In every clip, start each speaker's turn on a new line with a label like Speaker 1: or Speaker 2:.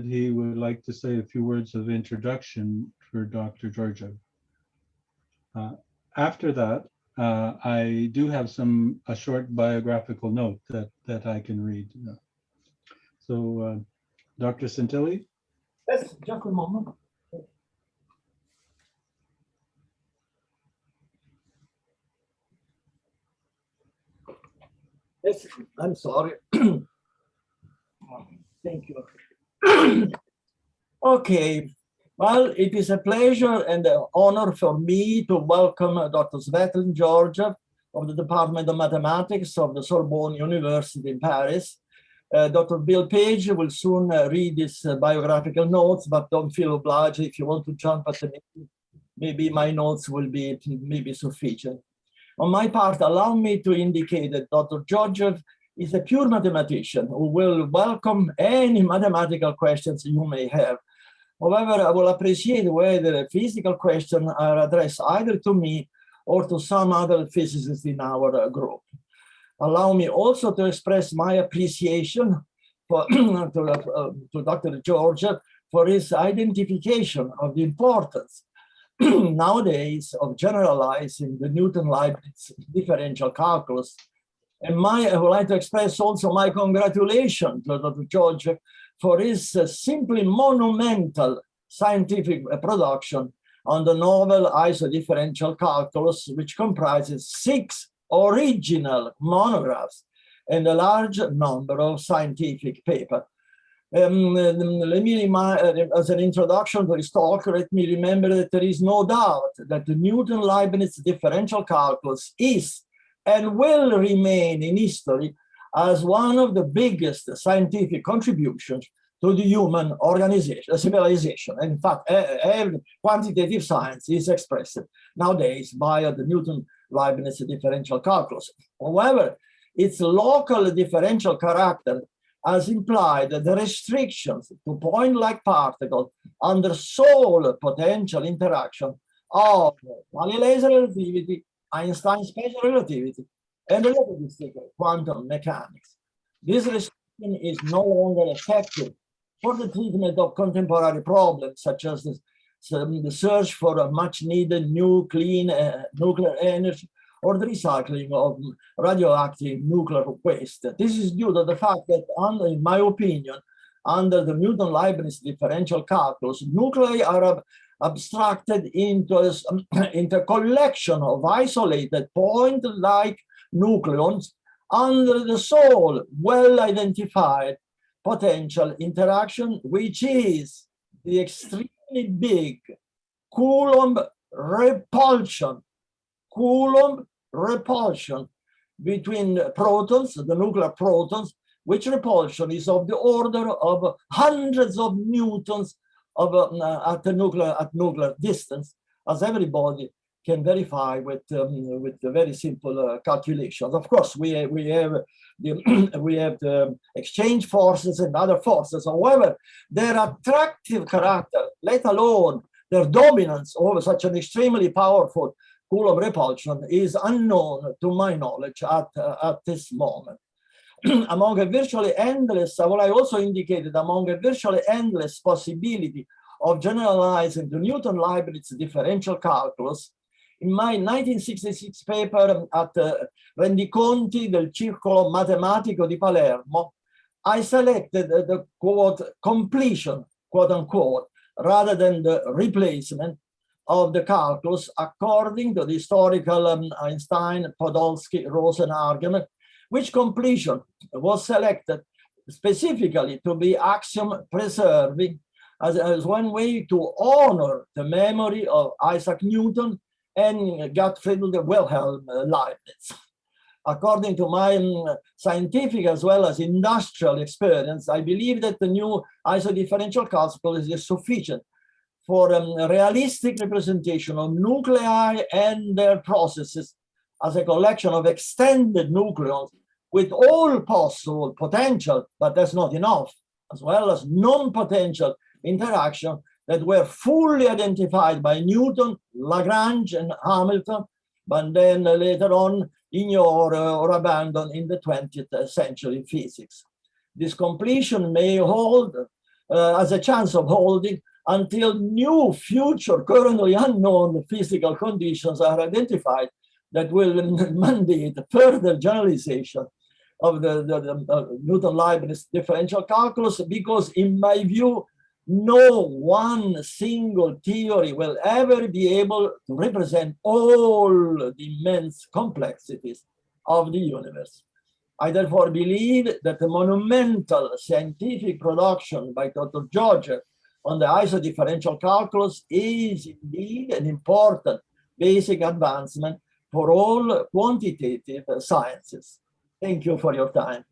Speaker 1: he would like to say a few words of introduction for Dr. Georgiev. After that, I do have a short biographical note that I can read. So, Dr. Santilli?
Speaker 2: Yes, just a moment. Yes, I'm sorry. Thank you. Okay. Well, it is a pleasure and an honor for me to welcome Dr. Svetlin G of the Department of Mathematics of the Sorbonne University in Paris. Dr. Bill Page will soon read his biographical notes, but don't feel obliged if you want to jump at the meeting. Maybe my notes will be maybe sufficient. On my part, allow me to indicate that Dr. Georgiev is a pure mathematician who will welcome any mathematical questions you may have. However, I will appreciate whether physical questions are addressed either to me or to some other physicists in our group. Allow me also to express my appreciation for, to Dr. Georgiev for his identification of the importance nowadays of generalizing the Newton-Leibniz differential calculus. And I would like to express also my congratulations to Dr. Georgiev for his simply monumental scientific production on the novel Iso-Differential Calculus, which comprises 6 original monographs and a large number of scientific papers. Let me remind, as an introduction to this talk, let me remember that there is no doubt that the Newton-Leibniz differential calculus is and will remain in history as one of the biggest scientific contributions to the human organization, civilization. In fact, every quantitative science is expressed nowadays by the Newton-Leibniz differential calculus. However, its local differential character has implied the restrictions to point-like particles under sole potential interaction of Galileo's relativity, Einstein's special relativity, and relativistic quantum mechanics. This restriction is no longer effective for the treatment of contemporary problems, such as the search for a much-needed new clean nuclear energy, or the recycling of radioactive nuclear waste. This is due to the fact that, in my opinion, under the Newton-Leibniz differential calculus, nuclei are abstracted into a collection of isolated point-like nucleons under the sole well-identified potential interaction, which is the extremely big Coulomb repulsion between protons, the nuclear protons, which repulsion is of the order of hundreds of newtons of, at nuclear distance, as everybody can verify with the very simple calculations. Of course, we have the exchange forces and other forces. However, their attractive character, let alone their dominance over such an extremely powerful Coulomb repulsion, is unknown to my knowledge at this moment. Among a virtually endless, what I also indicated, among a virtually endless possibility of generalizing the Newton-Leibniz differential calculus, in my 1966 paper at Rendiconti del Circolo Matematico di Palermo, I selected the quote completion, quote unquote, rather than the replacement of the calculus according to the historical Einstein-Podolsky-Rosen argument, which completion was selected specifically to be axiom preserving as one way to honor the memory of Isaac Newton and Gottfried Wilhelm Leibniz. According to my scientific as well as industrial experience, I believe that the new isodifferential calculus is sufficient for a realistic representation of nuclei and their processes as a collection of extended nucleons with all possible potential, but that's not enough, as well as non-potential interaction that were fully identified by Newton, Lagrange, and Hamilton, but then later on ignored or abandoned in the 20th century physics. This completion may hold as a chance of holding until new future currently unknown physical conditions are identified that will mandate further generalization of the Newton-Leibniz differential calculus, because in my view, no one single theory will ever be able to represent all the immense complexities of the universe. I therefore believe that the monumental scientific production by Dr. Georgiev on the Iso-Differential Calculus is indeed an important basic advancement for all quantitative sciences. Thank you for your time.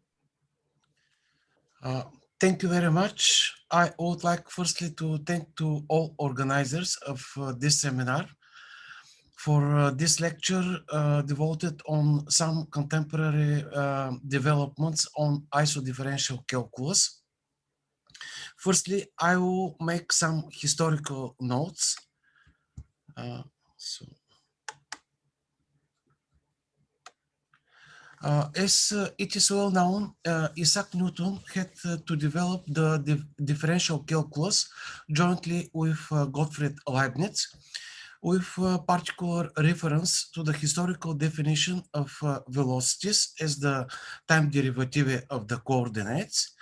Speaker 3: Thank you very much. I would like firstly to thank to all organizers of this seminar for this lecture devoted on some contemporary developments on Iso-Differential Calculus. Firstly, I will make some historical notes. As it is well known, Isaac Newton had to develop the differential calculus jointly with Gottfried Leibniz, with particular reference to the historical definition of velocities as the time derivative of the coordinates,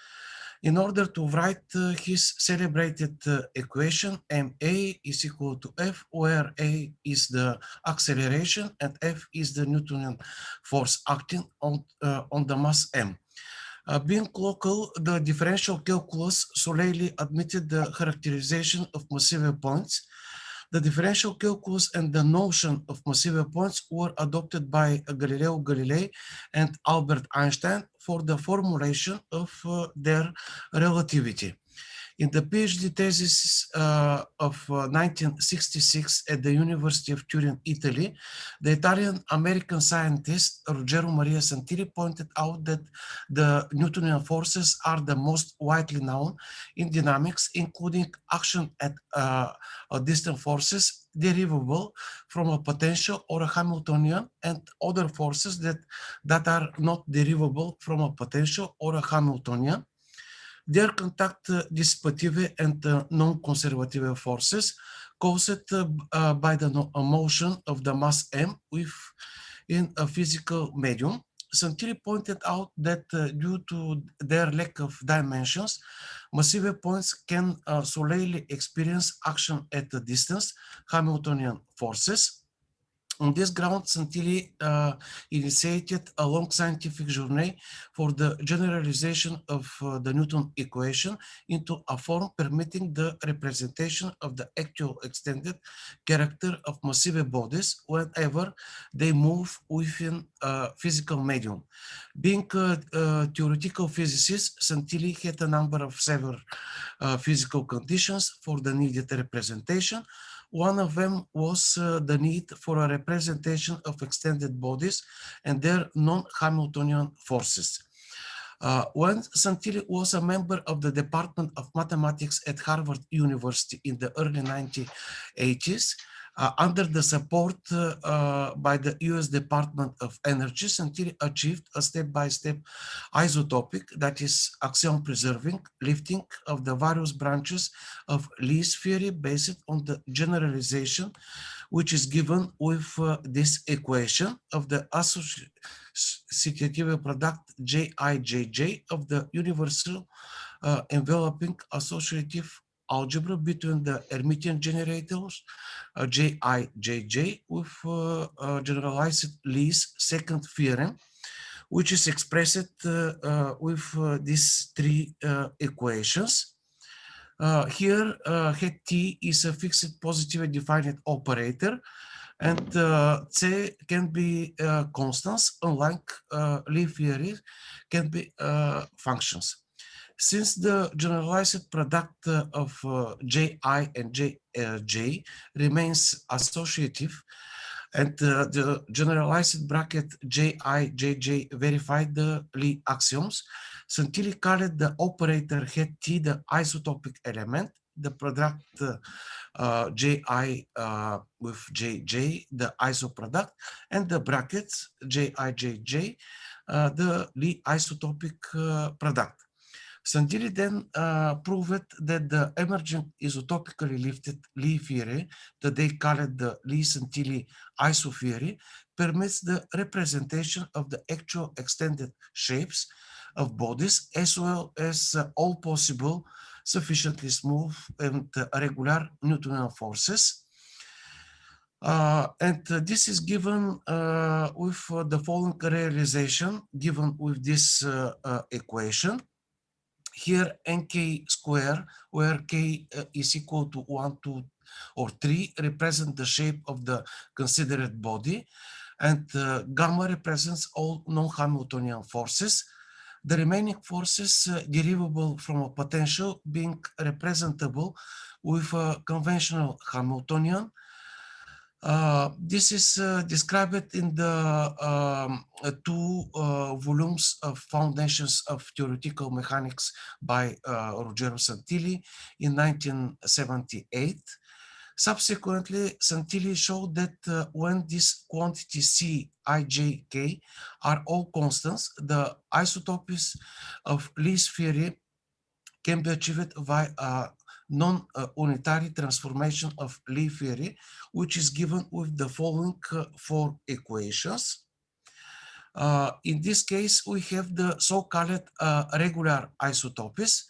Speaker 3: in order to write his celebrated equation ma is equal to f, where a is the acceleration and f is the Newtonian force acting on the mass m. Being local, the differential calculus solely admitted the characterization of massive points. The differential calculus and the notion of massive points were adopted by Galileo Galilei and Albert Einstein for the formulation of their relativity. In the PhD thesis of 1966 at the University of Turin, Italy, the Italian-American scientist Ruggero Maria Santilli pointed out that the Newtonian forces are the most widely known in dynamics, including action at distant forces derivable from a potential or a Hamiltonian, and other forces that are not derivable from a potential or a Hamiltonian. Their contact dissipative and non-conservative forces caused by the motion of the mass m in a physical medium. Santilli pointed out that due to their lack of dimensions, massive points can solely experience action at a distance, Hamiltonian forces. On this ground, Santilli initiated a long scientific journey for the generalization of the Newton equation into a form permitting the representation of the actual extended character of massive bodies whenever they move within a physical medium. Being a theoretical physicist, Santilli had a number of several physical conditions for the needed representation. One of them was the need for a representation of extended bodies and their non-Hamiltonian forces. When Santilli was a member of the Department of Mathematics at Harvard University in the early 1980s, under the support by the US Department of Energy, Santilli achieved a step-by-step isotopic, that is axiom preserving, lifting of the various branches of Lee's theory based on the generalization which is given with this equation of the associative product Jij of the universal enveloping associative algebra between the Hermitian generators Jij with generalized Lee's second theorem, which is expressed with these three equations. Here, het T is a fixed positively defined operator, and C can be constants, unlike Lie theory can be functions. Since the generalized product of Ji and Jj remains associative, and the generalized bracket Jij verified the Lie axioms, Santilli called the operator het T the isotopic element, the product Ji with Jj the isoproduct, and the brackets Jij the Lie isotopic product. Santilli then proved that the emergent isotopically lifted Lie theory, that they called the Lie-Santilli Iso theory, permits the representation of the actual extended shapes of bodies as well as all possible sufficiently smooth and regular Newtonian forces. This is given with the following realization, given with this equation. Here nk square, where k is equal to 1, 2, or 3, represent the shape of the considered body, and gamma represents all non-Hamiltonian forces. The remaining forces derivable from a potential being representable with a conventional Hamiltonian. This is described in the two volumes of Foundations of Theoretical Mechanics by Ruggero Santilli in 1978. Subsequently, Santilli showed that when these quantities C, I, J, K are all constants, the isotopies of Lie's theory can be achieved via a non-unitary transformation of Lie theory, which is given with the following four equations. In this case, we have the so-called regular isotopies.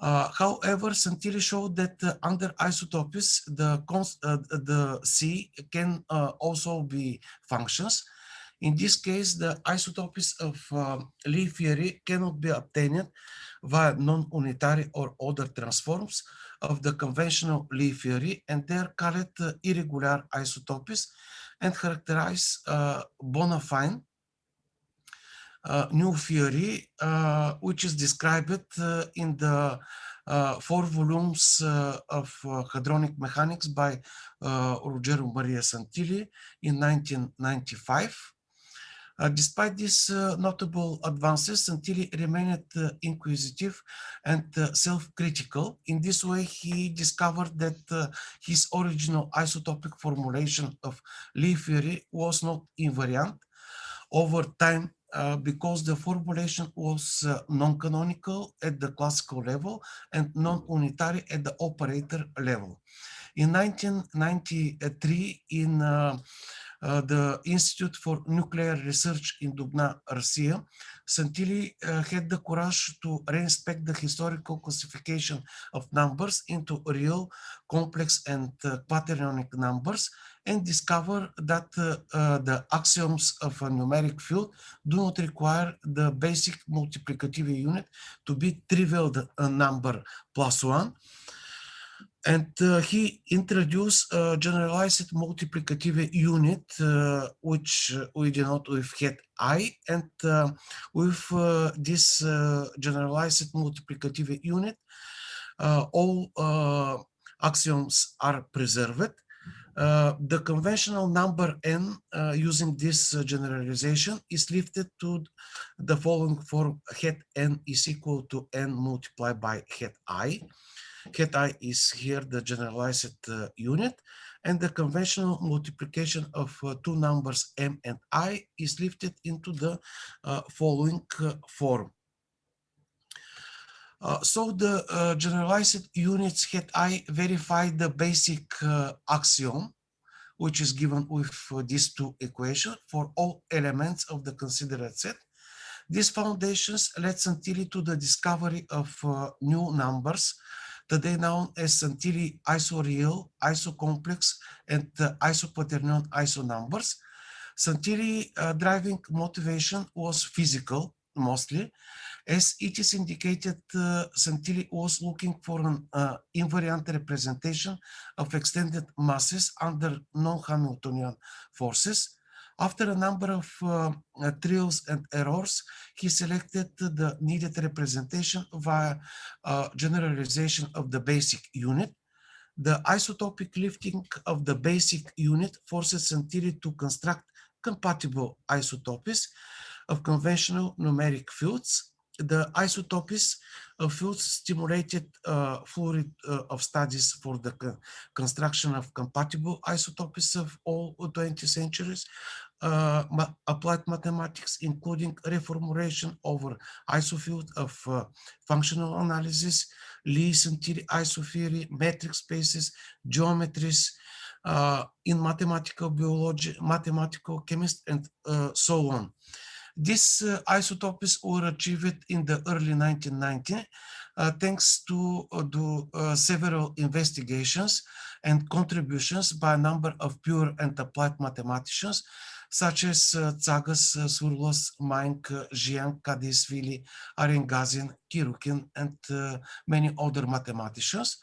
Speaker 3: However, Santilli showed that under isotopies, the C can also be functions. In this case, the isotopies of Lie theory cannot be obtained via non-unitary or other transforms of the conventional Lie theory, and they are called irregular isotopies and characterize bona fide new theory, which is described in the 4 volumes of Hadronic Mechanics by Ruggero Maria Santilli in 1995. Despite these notable advances, Santilli remained inquisitive and self-critical. In this way, he discovered that his original isotopic formulation of Lie theory was not invariant over time because the formulation was non-canonical at the classical level and non-unitary at the operator level. In 1993, in the Institute for Nuclear Research in Dubna, Russia, Santilli had the courage to reinspect the historical classification of numbers into real, complex, and quaternionic numbers, and discover that the axioms of a numeric field do not require the basic multiplicative unit to be trivial number plus 1. And he introduced a generalized multiplicative unit, which we denote with het I, and with this generalized multiplicative unit, all axioms are preserved. The conventional number n using this generalization is lifted to the following form: het n is equal to n multiplied by het I. Het I is here the generalized unit, and the conventional multiplication of two numbers m and I is lifted into the following form. So the generalized units het I verify the basic axiom, which is given with these two equations for all elements of the considered set. These foundations led Santilli to the discovery of new numbers, today known as Santilli iso-real, iso-complex, and iso-quaternion iso-numbers. Santilli driving motivation was physical, mostly. As it is indicated, Santilli was looking for an invariant representation of extended masses under non-Hamiltonian forces. After a number of trials and errors, he selected the needed representation via generalization of the basic unit. The isotopic lifting of the basic unit forces Santilli to construct compatible isotopies of conventional numeric fields. The isotopies of fields stimulated flurry of studies for the construction of compatible isotopies of all 20th centuries. applied mathematics, including reformulation over isofield of functional analysis, Lie, Santilli, isotheory, metric spaces, geometries, in mathematical biology, mathematical chemistry, and so on. These isotopies were achieved in the early 1990s thanks to several investigations and contributions by a number of pure and applied mathematicians, such as Tsagas, Surlos, Maink, Jiang, Kadesvili, Arengazin, Kirukin, and many other mathematicians.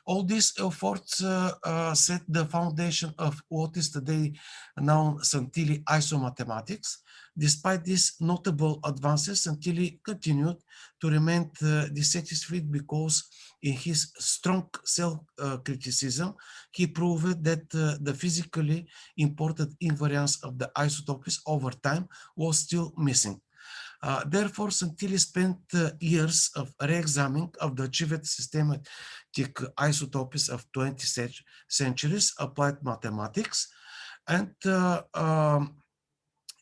Speaker 3: All these efforts set the foundation of what is today known Santilli isomathematics. Despite these notable advances, Santilli continued to remain dissatisfied because in his strong self-criticism, he proved that the physically important invariance of the isotopies over time was still missing. Therefore, Santilli spent years of re-examining of the achieved systematic isotopies of 20th centuries applied mathematics, and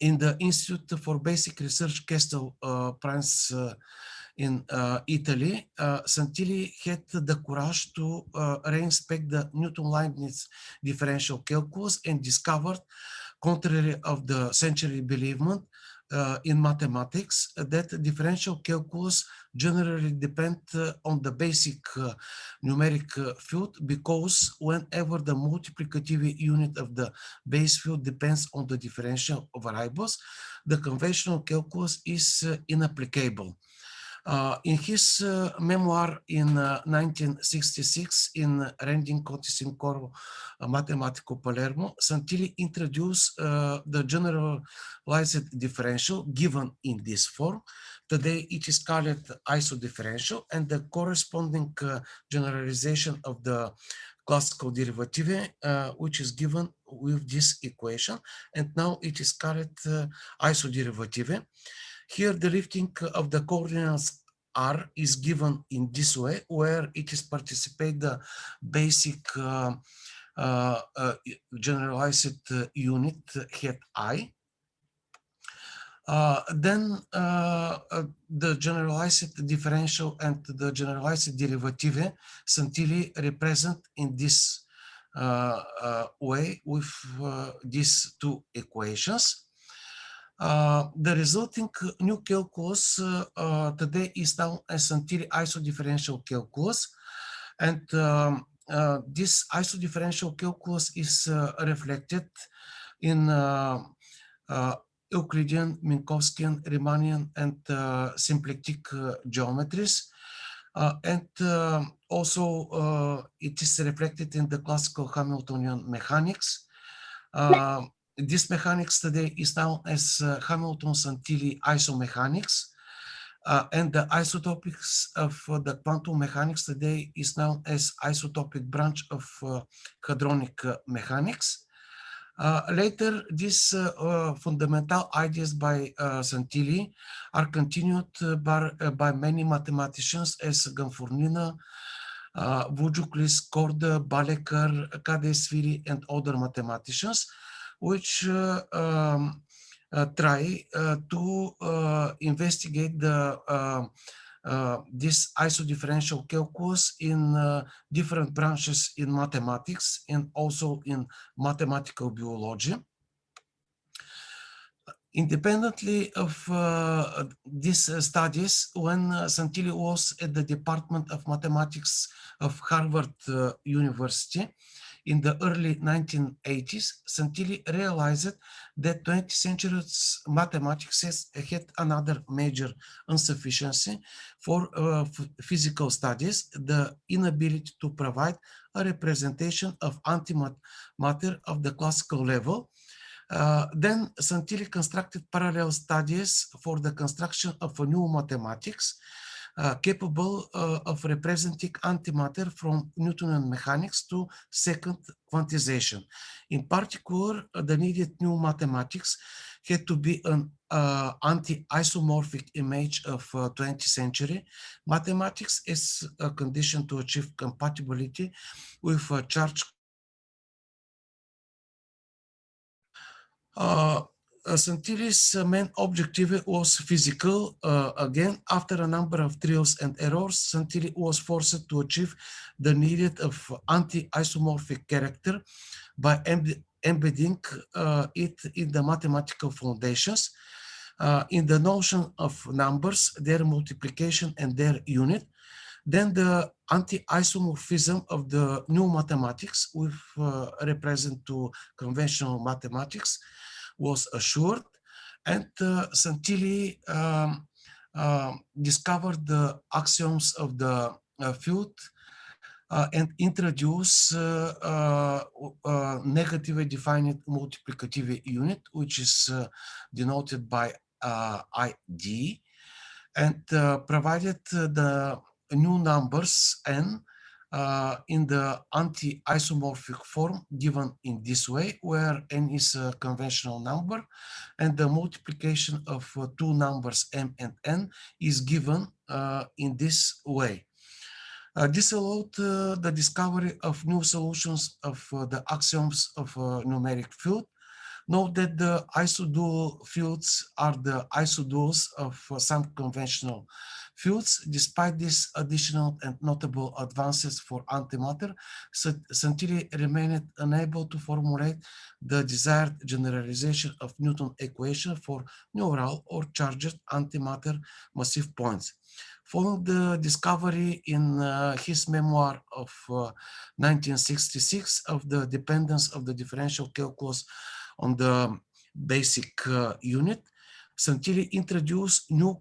Speaker 3: in the Institute for Basic Research, Castel France in Italy, Santilli had the courage to reinspect the Newton-Leibniz differential calculus and discovered, contrary of the century believement in mathematics, that differential calculus generally depend on the basic numeric field, because whenever the multiplicative unit of the base field depends on the differential variables, the conventional calculus is inapplicable. In his memoir in 1966, in Rending Cotis in Coro Matematico Palermo, Santilli introduced the generalized differential given in this form. Today it is called Iso-Differential, and the corresponding generalization of the classical derivative, which is given with this equation, and now it is called Iso-Derivative. Here, the lifting of the coordinates R is given in this way, where it is participate the basic generalized unit head I. Then the generalized differential and the generalized derivative Santilli represent in this way with these two equations. The resulting new calculus today is known as Santilli Iso-Differential Calculus, and this Iso-Differential Calculus is reflected in Euclidean, Minkowskian, Riemannian, and symplectic geometries. And also it is reflected in the classical Hamiltonian mechanics. This mechanics today is known as Hamilton-Santilli isomechanics, and the isotopics of the quantum mechanics today is known as isotopic branch of hadronic mechanics. Later, these fundamental ideas by Santilli are continued by many mathematicians as Ganfurnina, Vujuklis, Korda, Baleker, Kadesvili, and other mathematicians, which try to investigate this iso-differential calculus in different branches in mathematics and also in mathematical biology. Independently of these studies, when Santilli was at the Department of Mathematics of Harvard University, in the early 1980s, Santilli realized that 20th century mathematics had another major insufficiency for physical studies, the inability to provide a representation of antimatter of the classical level. Then Santilli constructed parallel studies for the construction of a new mathematics capable of representing antimatter from Newtonian mechanics to second quantization. In particular, the needed new mathematics had to be an anti-isomorphic image of 20th century mathematics as a condition to achieve compatibility with charge. Santilli's main objective was physical. Again, after a number of trials and errors, Santilli was forced to achieve the needed of anti-isomorphic character by embedding it in the mathematical foundations, in the notion of numbers, their multiplication and their unit. Then the anti-isomorphism of the new mathematics, with represent to conventional mathematics, was assured, and Santilli discovered the axioms of the field and introduced negatively defined multiplicative unit, which is denoted by ID, and provided the new numbers n in the anti-isomorphic form given in this way, where n is a conventional number and the multiplication of two numbers m and n is given in this way. This allowed the discovery of new solutions of the axioms of a numeric field. Note that the isodual fields are the isoduals of some conventional fields. Despite these additional and notable advances for antimatter, Santilli remained unable to formulate the desired generalization of Newton equation for neural or charged antimatter massive points. Following the discovery in his memoir of 1966 of the dependence of the differential calculus on the basic unit, Santilli introduced new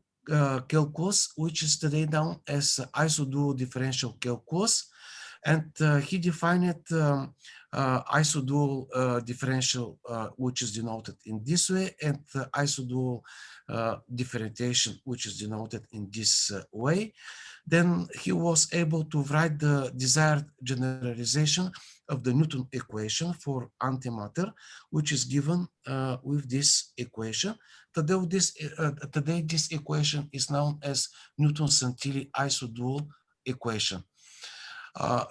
Speaker 3: calculus, which is today known as Iso-Differential Calculus, and he defined isodual differential, which is denoted in this way, and isodual differentiation, which is denoted in this way. Then he was able to write the desired generalization of the Newton equation for antimatter, which is given with this equation. Today, this equation is known as Newton-Santilli isodual equation.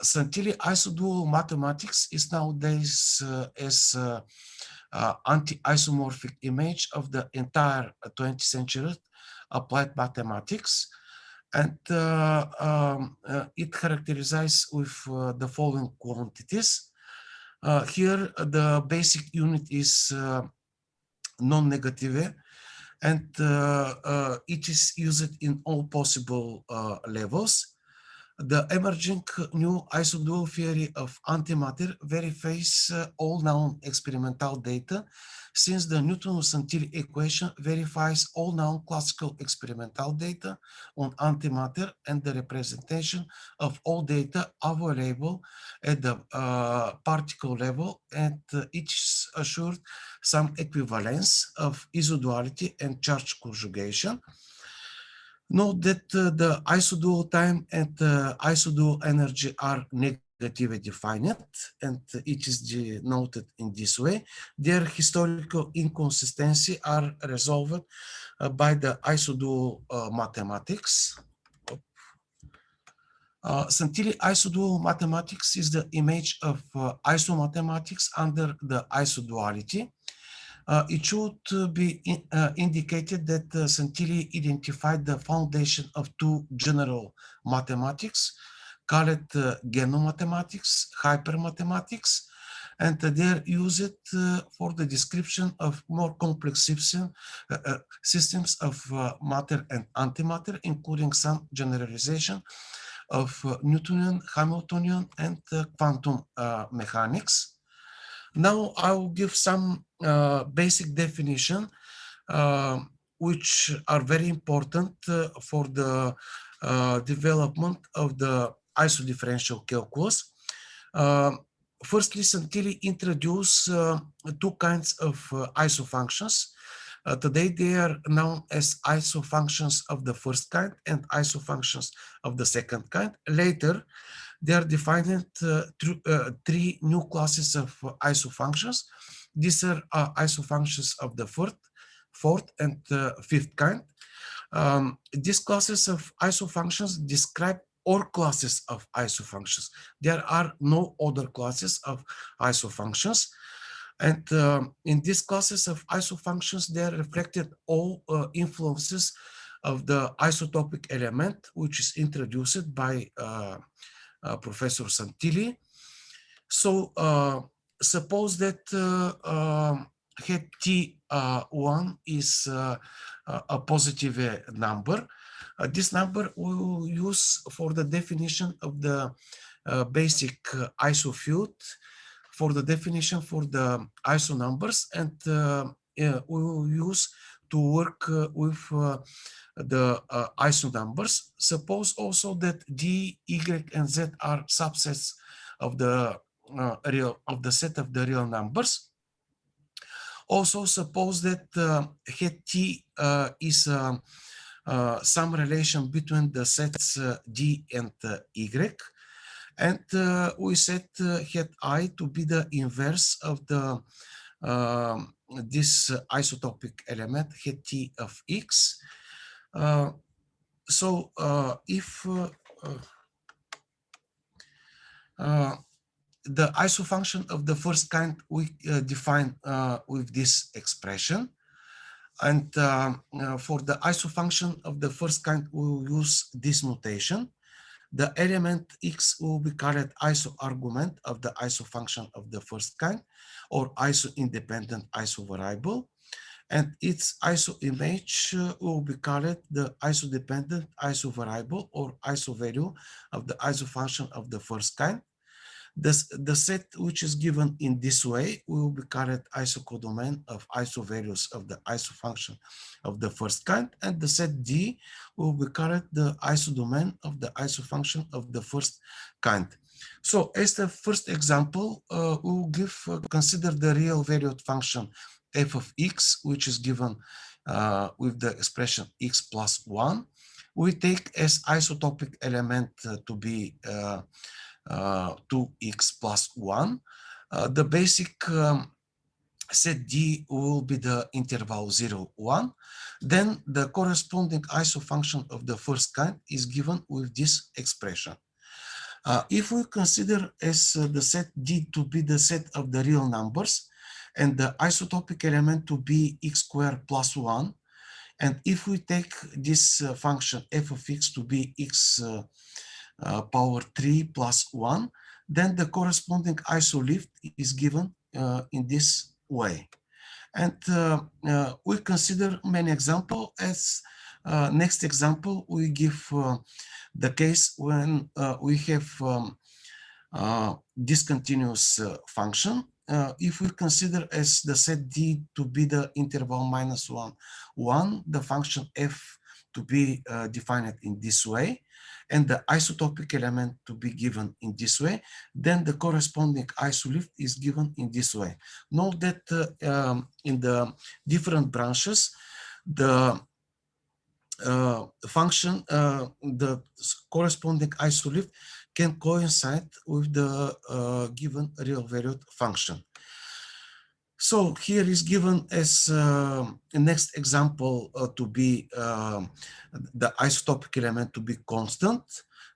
Speaker 3: Santilli isodual mathematics is nowadays as anti-isomorphic image of the entire 20th century applied mathematics, and it characterizes with the following quantities. Here, the basic unit is non-negative, and it is used in all possible levels. The emerging new isodual theory of antimatter verifies all known experimental data, since the Newton-Santilli equation verifies all known classical experimental data on antimatter and the representation of all data available at the particle level, and it is assured some equivalence of isoduality and charge conjugation. Note that the isodual time and isodual energy are negatively defined, and it is denoted in this way. Their historical inconsistency are resolved by the isodual mathematics. Santilli isodual mathematics is the image of isomathematics under the isoduality. It should be indicated that Santilli identified the foundation of two general mathematics, called genomathematics, hypermathematics, and they are used for the description of more complex systems of matter and antimatter, including some generalization of Newtonian, Hamiltonian, and quantum mechanics. Now I will give some basic definition, which are very important for the development of the Iso-Differential Calculus. Firstly, Santilli introduced two kinds of isofunctions. Today they are known as isofunctions of the first kind and isofunctions of the second kind. Later, they are defined through three new classes of isofunctions. These are isofunctions of the fourth and fifth kind. These classes of isofunctions describe all classes of isofunctions. There are no other classes of isofunctions. And in these classes of isofunctions, they are reflected all influences of the isotopic element, which is introduced by Professor Santilli. So suppose that head T1 is a positive number. This number we will use for the definition of the basic iso field, for the definition for the iso numbers, and we will use to work with the iso numbers. Suppose also that D, Y, and Z are subsets of the set of the real numbers. Also suppose that head T is some relation between the sets D and Y, and we set head I to be the inverse of the this isotopic element head T of X. So if the isofunction of the first kind we define with this expression, and for the isofunction of the first kind we will use this notation. The element X will be called iso-argument of the isofunction of the first kind, or iso-independent iso-variable, and its iso-image will be called the iso-dependent iso-variable or iso-value of the isofunction of the first kind. The set which is given in this way will be called isocodomain of iso-values of the isofunction of the first kind, and the set D will be called the isodomain of the isofunction of the first kind. So as the first example, we will consider the real valued function f of x, which is given with the expression x plus 1. We take as isotopic element to be 2x plus 1. The basic set D will be the interval 0, 1. Then the corresponding isofunction of the first kind is given with this expression. If we consider as the set D to be the set of the real numbers and the isotopic element to be x squared plus 1, and if we take this function f of x to be x power 3 plus 1, then the corresponding isolift is given in this way. And we consider many examples. As next example, we give the case when we have discontinuous function. If we consider as the set D to be the interval minus 1, 1, the function f to be defined in this way, and the isotopic element to be given in this way, then the corresponding isolift is given in this way. Note that in the different branches, the function, the corresponding isolift can coincide with the given real valued function. So here is given as a next example to be the isotopic element to be constant,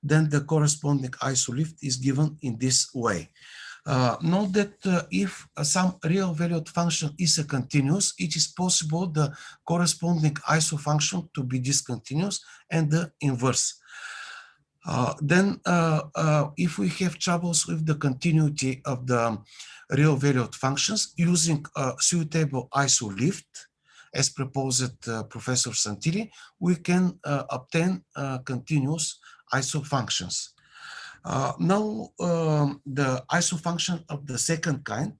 Speaker 3: then the corresponding isolift is given in this way. Note that if some real valued function is a continuous, it is possible the corresponding iso function to be discontinuous and the inverse. Then if we have troubles with the continuity of the real valued functions using a suitable isolift, as proposed Professor Santilli, we can obtain continuous iso functions. Now the iso function of the second kind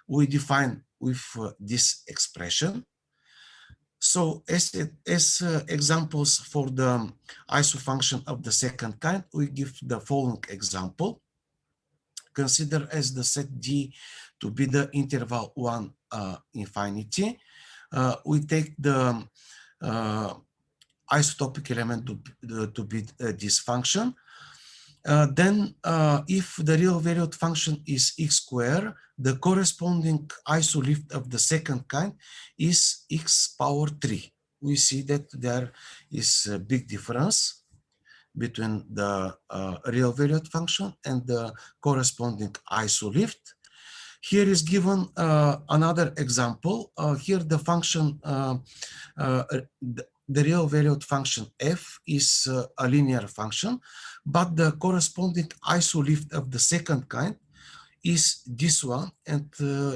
Speaker 3: we define with this expression. So as examples for the iso function of the second kind, we give the following example. Consider as the set D to be the interval 1 infinity. We take the isotopic element to be this function. Then if the real valued function is x squared, the corresponding isolift of the second kind is x power 3. We see that there is a big difference between the real valued function and the corresponding isolift. Here is given another example. Here the function, the real valued function f is a linear function, but the corresponding isolift of the second kind is this one, and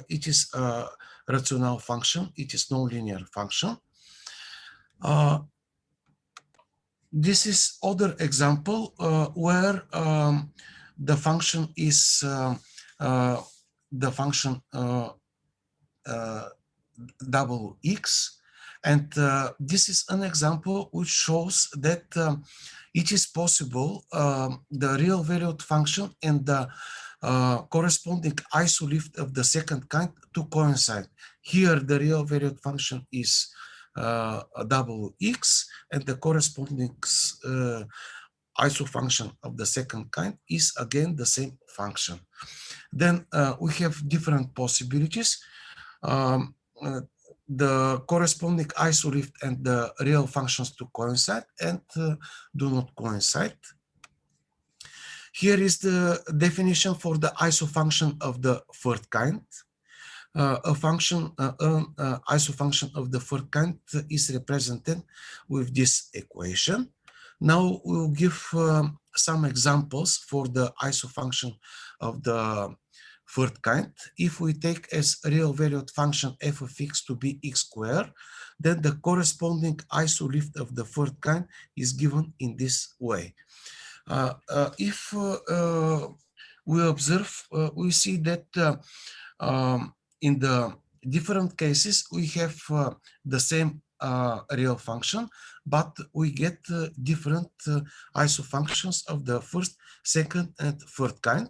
Speaker 3: it is a rational function. It is non-linear function. This is other example where the function is the function double x, and this is an example which shows that it is possible the real valued function and the corresponding isolift of the second kind to coincide. Here the real valued function is double x, and the corresponding iso function of the second kind is again the same function. Then we have different possibilities. The corresponding isolift and the real functions to coincide and do not coincide. Here is the definition for the iso function of the third kind. A function, iso function of the third kind is represented with this equation. Now we'll give some examples for the iso function of the third kind. If we take as real valued function f of x to be x squared, then the corresponding isolift of the third kind is given in this way. If we observe, we see that in the different cases, we have the same real function, but we get different iso functions of the first, second, and third kind.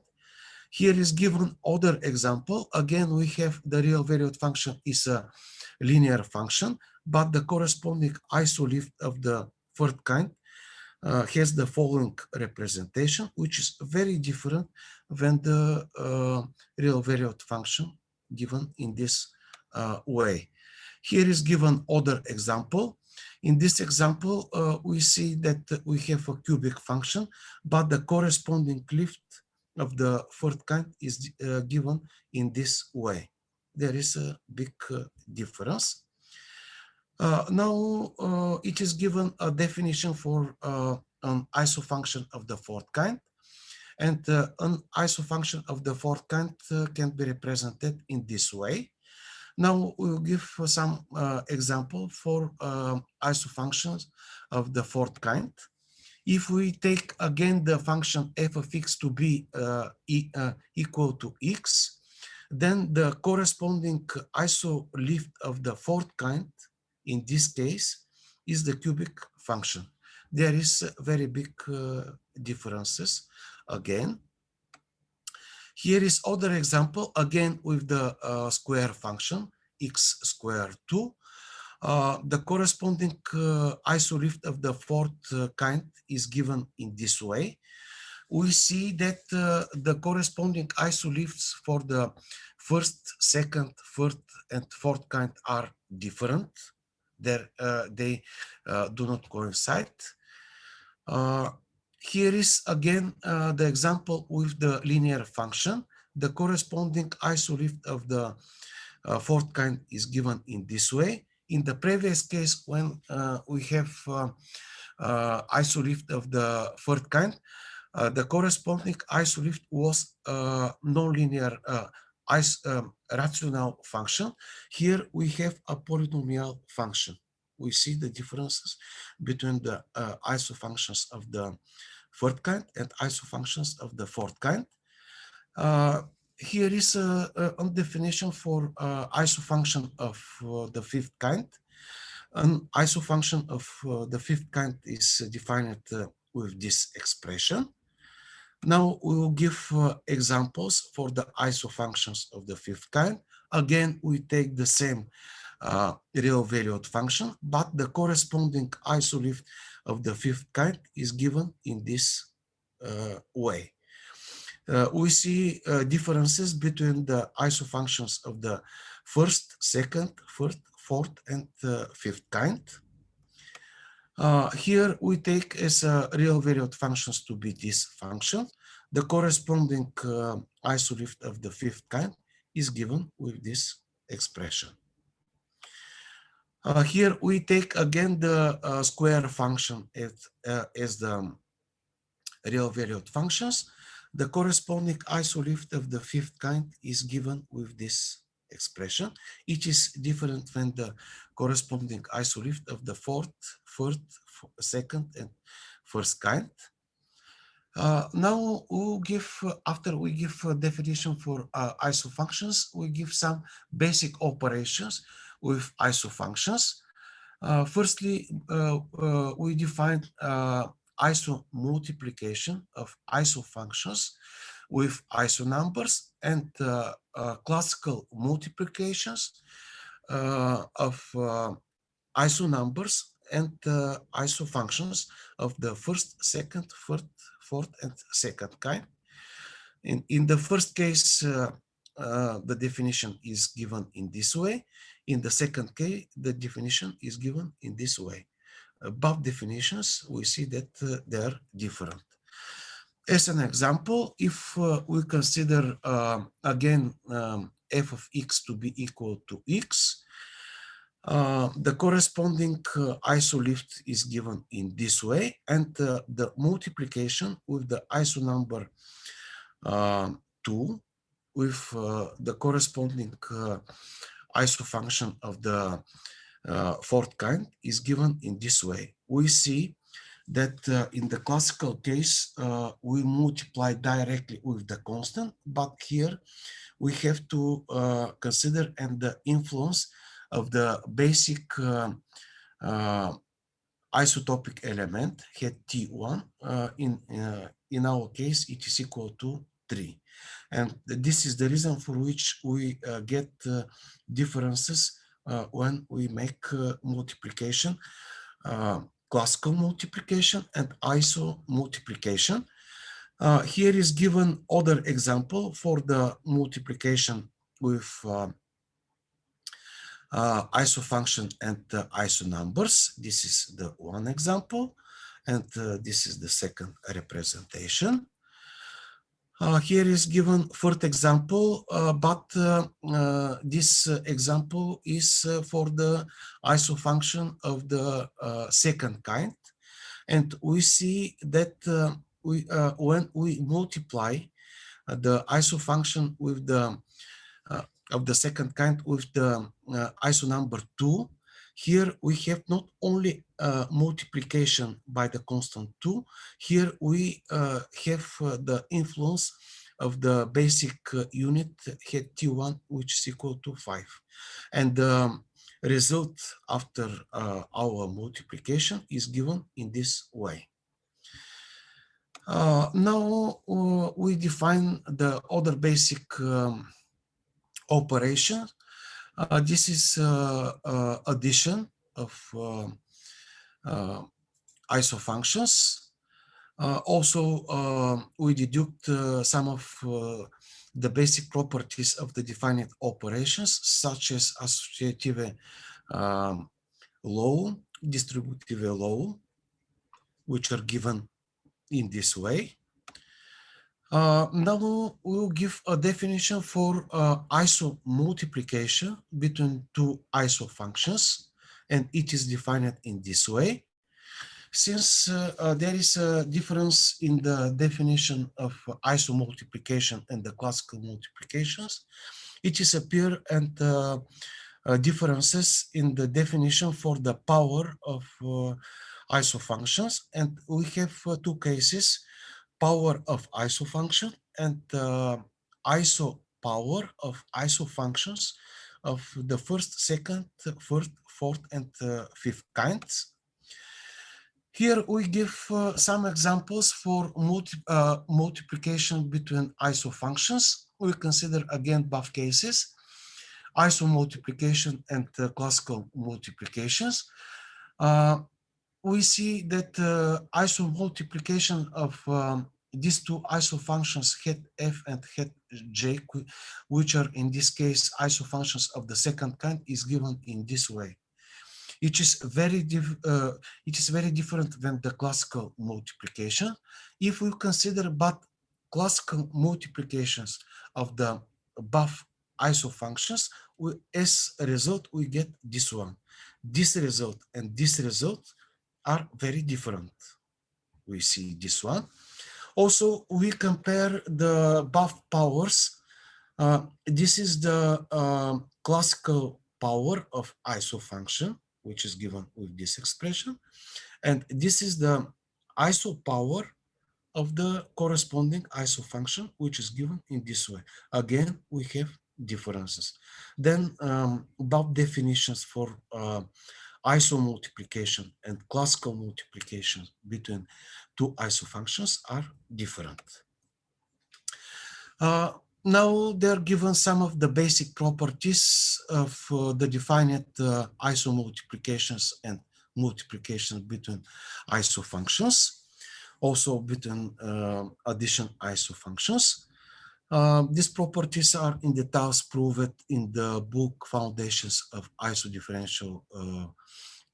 Speaker 3: Here is given other example. Again, we have the real valued function is a linear function, but the corresponding isolift of the third kind has the following representation, which is very different than the real valued function given in this way. Here is given other example. In this example, we see that we have a cubic function, but the corresponding lift of the third kind is given in this way. There is a big difference. Now it is given a definition for an iso function of the fourth kind, and an iso function of the fourth kind can be represented in this way. Now we'll give some example for iso functions of the fourth kind. If we take again the function f of x to be equal to x, then the corresponding isolift of the fourth kind in this case is the cubic function. There is very big differences again. Here is other example again with the square function x squared 2. The corresponding isolift of the fourth kind is given in this way. We see that the corresponding isolifts for the first, second, third, and fourth kind are different. They do not coincide. Here is again the example with the linear function. The corresponding isolift of the fourth kind is given in this way. In the previous case, when we have isolift of the third kind, the corresponding isolift was nonlinear rational function. Here we have a polynomial function. We see the differences between the iso functions of the third kind and iso functions of the fourth kind. Here is a definition for iso function of the fifth kind. An iso function of the fifth kind is defined with this expression. Now we will give examples for the iso functions of the fifth kind. Again, we take the same real valued function, but the corresponding isolift of the fifth kind is given in this way. We see differences between the iso functions of the first, second, third, fourth, and fifth kind. Here we take as real valued functions to be this function. The corresponding isolift of the fifth kind is given with this expression. Here we take again the square function as the real valued functions. The corresponding isolift of the fifth kind is given with this expression. It is different than the corresponding isolift of the fourth, first, second, and first kind. Now we'll give, after we give a definition for isofunctions, we give some basic operations with isofunctions. Firstly, we define isomultiplication of isofunctions with isonumbers and classical multiplications of isonumbers and isofunctions of the first, second, fourth, and second kind. In the first case, the definition is given in this way. In the second case, the definition is given in this way. Above definitions, we see that they're different. As an example, if we consider again f of x to be equal to x, the corresponding isolift is given in this way, and the multiplication with the isonumber 2 with the corresponding isofunction of the fourth kind is given in this way. We see that in the classical case, we multiply directly with the constant, but here we have to consider and the influence of the basic isotopic element, head T1. In our case, it is equal to 3. And this is the reason for which we get differences when we make multiplication, classical multiplication and iso multiplication. Here is given other example for the multiplication with isofunction and isonumbers. This is the one example, and this is the second representation. Here is given fourth example, but this example is for the isofunction of the second kind. And we see that when we multiply the isofunction with the of the second kind with the isonumber 2, here we have not only multiplication by the constant 2, here we have the influence of the basic unit head T1, which is equal to 5. And the result after our multiplication is given in this way. Now we define the other basic operation. This is addition of isofunctions. Also, we deduct some of the basic properties of the defined operations, such as associative law, distributive law, which are given in this way. Now we'll give a definition for isomultiplication between two isofunctions, and it is defined in this way. Since there is a difference in the definition of isomultiplication and the classical multiplications, it is appear and differences in the definition for the power of isofunctions, and we have two cases: power of isofunction and iso power of isofunctions of the first, second, third, fourth, and fifth kinds. Here we give some examples for multiplication between isofunctions. We consider again both cases, isomultiplication and classical multiplications. We see that isomultiplication of these two isofunctions het f and het j, which are in this case isofunctions of the second kind, is given in this way. It is very different than the classical multiplication. If we consider but classical multiplications of the above iso functions, as a result, we get this one. This result and this result are very different. We see this one. Also, we compare the buff powers. This is the classical power of iso function, which is given with this expression. And this is the iso power of the corresponding iso function, which is given in this way. Again, we have differences. Then buff definitions for iso multiplication and classical multiplication between two iso functions are different. Now they're given some of the basic properties of the defined iso multiplications and multiplications between iso functions, also between addition iso functions. These properties are in details proved in the book Foundations of IsoDifferential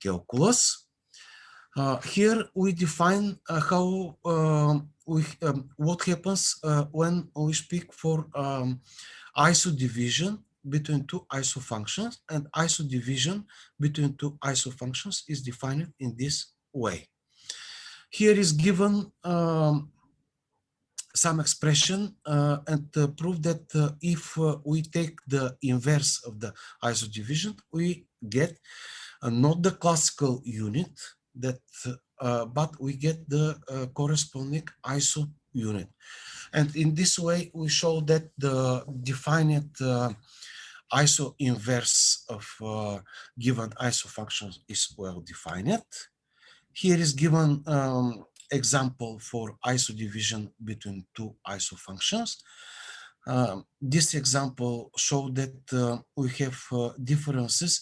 Speaker 3: Calculus. Here we define how what happens when we speak for iso division between two iso functions, and iso division between two iso functions is defined in this way. Here is given some expression and prove that if we take the inverse of the iso division, we get not the classical unit that but we get the corresponding iso unit. And in this way, we show that the defined iso inverse of given iso functions is well defined. Here is given example for iso division between two iso functions. This example shows that we have differences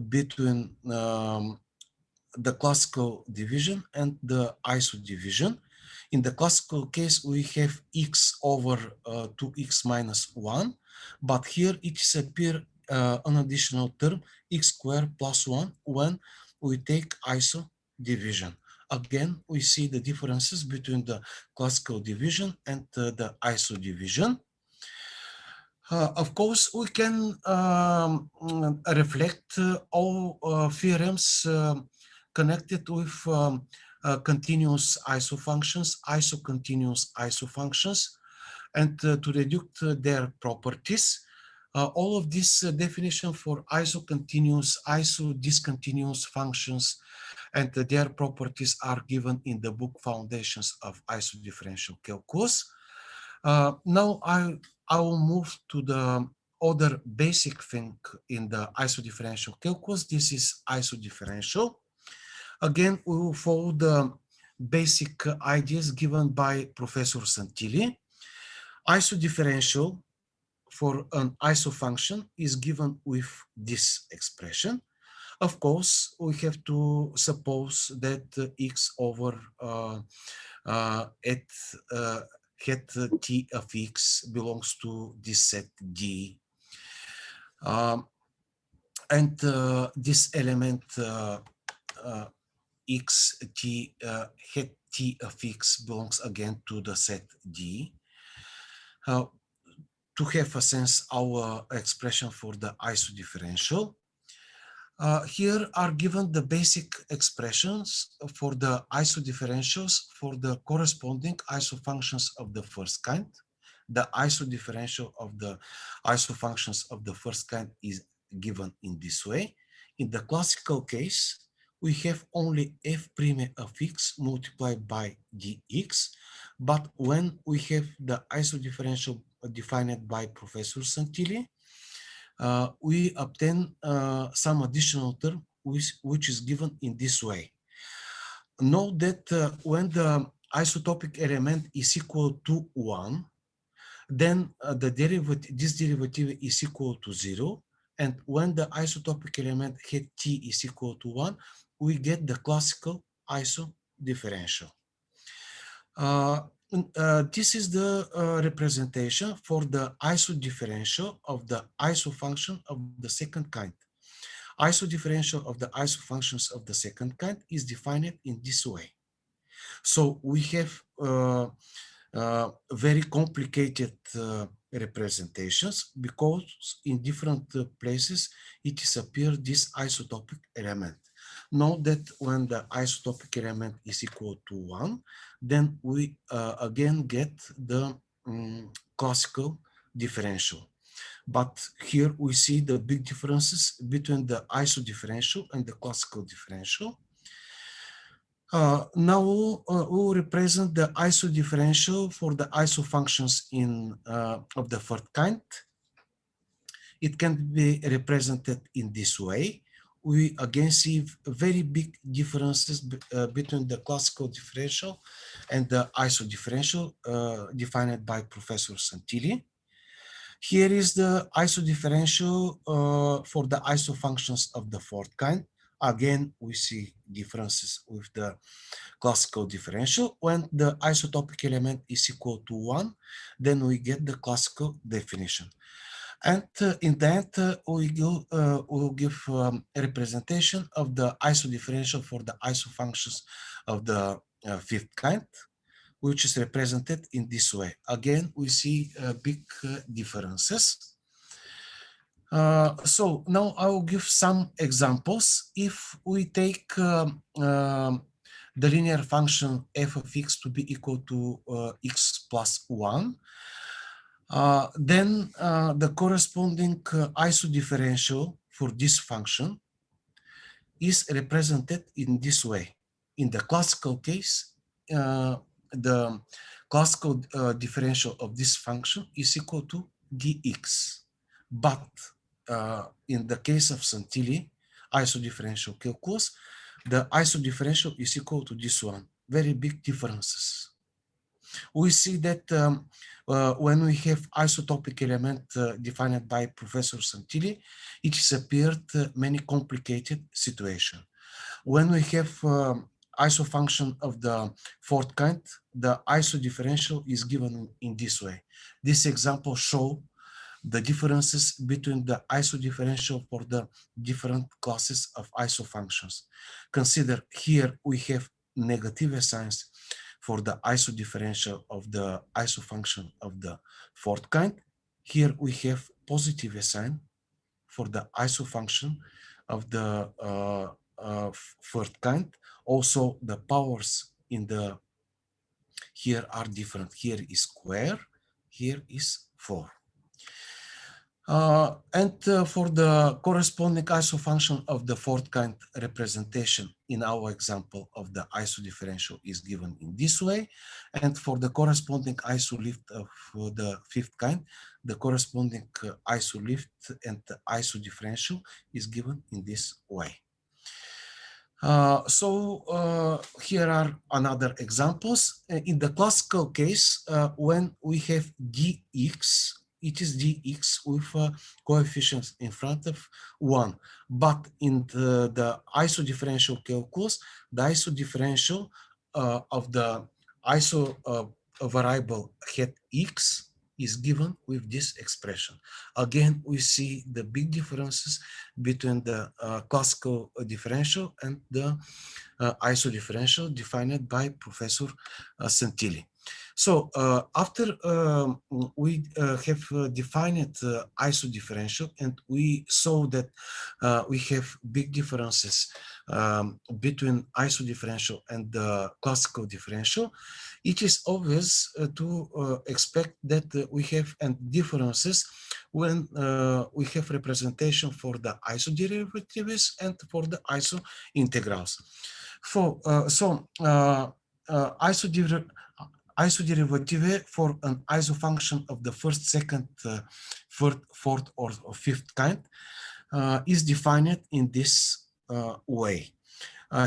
Speaker 3: between the classical division and the iso division. In the classical case, we have x over 2x minus 1, but here it is appear an additional term, x squared plus 1, when we take iso division. Again, we see the differences between the classical division and the iso division. Of course, we can reflect all theorems connected with continuous iso functions, iso-continuous iso functions, and to reduce their properties. All of this definition for iso-continuous, iso-discontinuous functions and their properties are given in the book Foundations of IsoDifferential Calculus. Now I will move to the other basic thing in the IsoDifferential Calculus. This is iso-differential. Again, we will follow the basic ideas given by Professor Santilli. Iso-differential for an iso function is given with this expression. Of course, we have to suppose that x over hat t of x belongs to this set D. And this element x t hat t of x belongs again to the set D. To have a sense, our expression for the iso-differential. Here are given the basic expressions for the iso-differentials for the corresponding iso functions of the first kind. The iso-differential of the iso functions of the first kind is given in this way. In the classical case, we have only f prime of x multiplied by dx, but when we have the iso-differential defined by Professor Santilli, we obtain some additional term which is given in this way. Note that when the isotopic element is equal to 1, then this derivative is equal to 0. And when the isotopic element hat t is equal to 1, we get the classical iso-differential. This is the representation for the iso-differential of the iso function of the second kind. Iso-differential of the iso functions of the second kind is defined in this way. So we have very complicated representations because in different places it is appear this isotopic element. Note that when the isotopic element is equal to 1, then we again get the classical differential. But here we see the big differences between the iso-differential and the classical differential. Now we'll represent the iso-differential for the iso functions of the third kind. It can be represented in this way. We again see very big differences between the classical differential and the iso-differential defined by Professor Santilli. Here is the iso-differential for the iso functions of the fourth kind. Again, we see differences with the classical differential. When the isotopic element is equal to 1, then we get the classical definition. And in that, we'll give a representation of the iso-differential for the iso functions of the fifth kind, which is represented in this way. Again, we see big differences. So now I will give some examples. If we take the linear function f of x to be equal to x plus 1, then the corresponding iso-differential for this function is represented in this way. In the classical case, the classical differential of this function is equal to dx. But in the case of Santilli iso-differential calculus, the iso-differential is equal to this one. Very big differences. We see that when we have isotopic element defined by Professor Santilli, it has appeared many complicated situations. When we have iso function of the fourth kind, the iso-differential is given in this way. This example shows the differences between the iso-differential for the different classes of iso functions. Consider here we have negative signs for the iso-differential of the iso function of the fourth kind. Here we have positive sign for the iso function of the third kind. Also the powers in the here are different. Here is square, here is 4. For the corresponding iso function of the fourth kind representation in our example of the iso-differential is given in this way. And for the corresponding iso-lift of the fifth kind, the corresponding iso-lift and the iso-differential is given in this way. Here are another examples. In the classical case, when we have dx, it is dx with coefficients in front of 1. But in the iso-differential calculus, the iso-differential of the iso variable hat x is given with this expression. Again, we see the big differences between the classical differential and the iso-differential defined by Professor Santilli. So after we have defined iso-differential and we saw that we have big differences between iso-differential and the classical differential, it is obvious to expect that we have differences when we have representation for the iso-derivatives and for the iso-integrals. Iso-derivative for an iso function of the first, second, third, fourth, or fifth kind is defined in this way.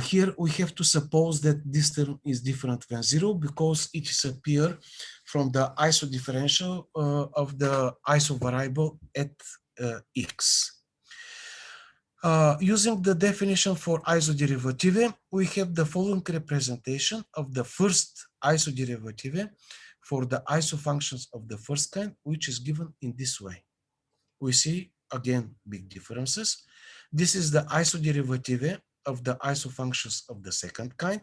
Speaker 3: Here we have to suppose that this term is different than 0 because it is appear from the iso-differential of the iso variable at x. Using the definition for iso-derivative, we have the following representation of the first iso-derivative for the iso functions of the first kind, which is given in this way. We see again big differences. This is the iso-derivative of the iso functions of the second kind.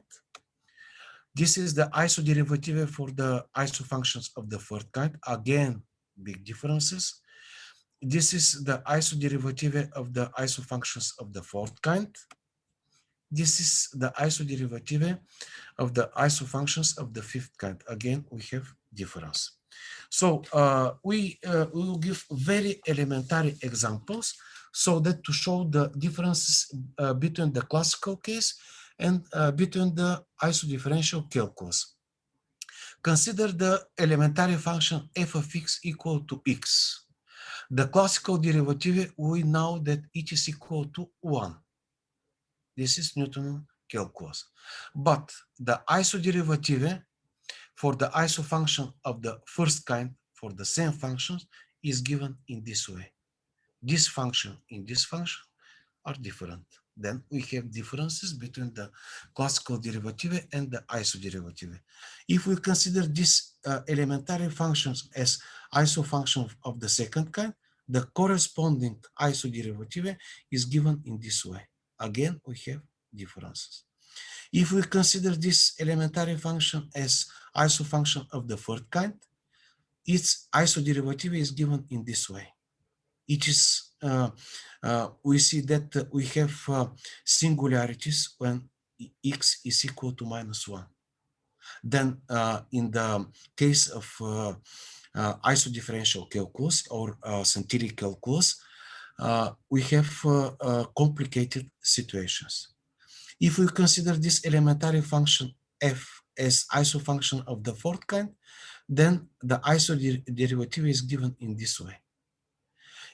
Speaker 3: This is the iso-derivative for the iso functions of the third kind. Again, big differences. This is the isoderivative of the isofunctions of the fourth kind. This is the isoderivative of the isofunctions of the fifth kind. Again, we have difference. So we will give very elementary examples so that to show the differences between the classical case and between the isodifferential calculus. Consider the elementary function f of x equal to x. The classical derivative, we know that it is equal to 1. This is Newtonian calculus. But the isoderivative for the isofunction of the first kind for the same functions is given in this way. This function and this function are different. Then we have differences between the classical derivative and the isoderivative. If we consider these elementary functions as isofunctions of the second kind, the corresponding isoderivative is given in this way. Again, we have differences. If we consider this elementary function as isofunction of the third kind, its isoderivative is given in this way. It is, we see that we have singularities when x is equal to -1. Then in the case of isodifferential calculus or Santilli calculus, we have complicated situations. If we consider this elementary function f as isofunction of the fourth kind, then the isoderivative is given in this way.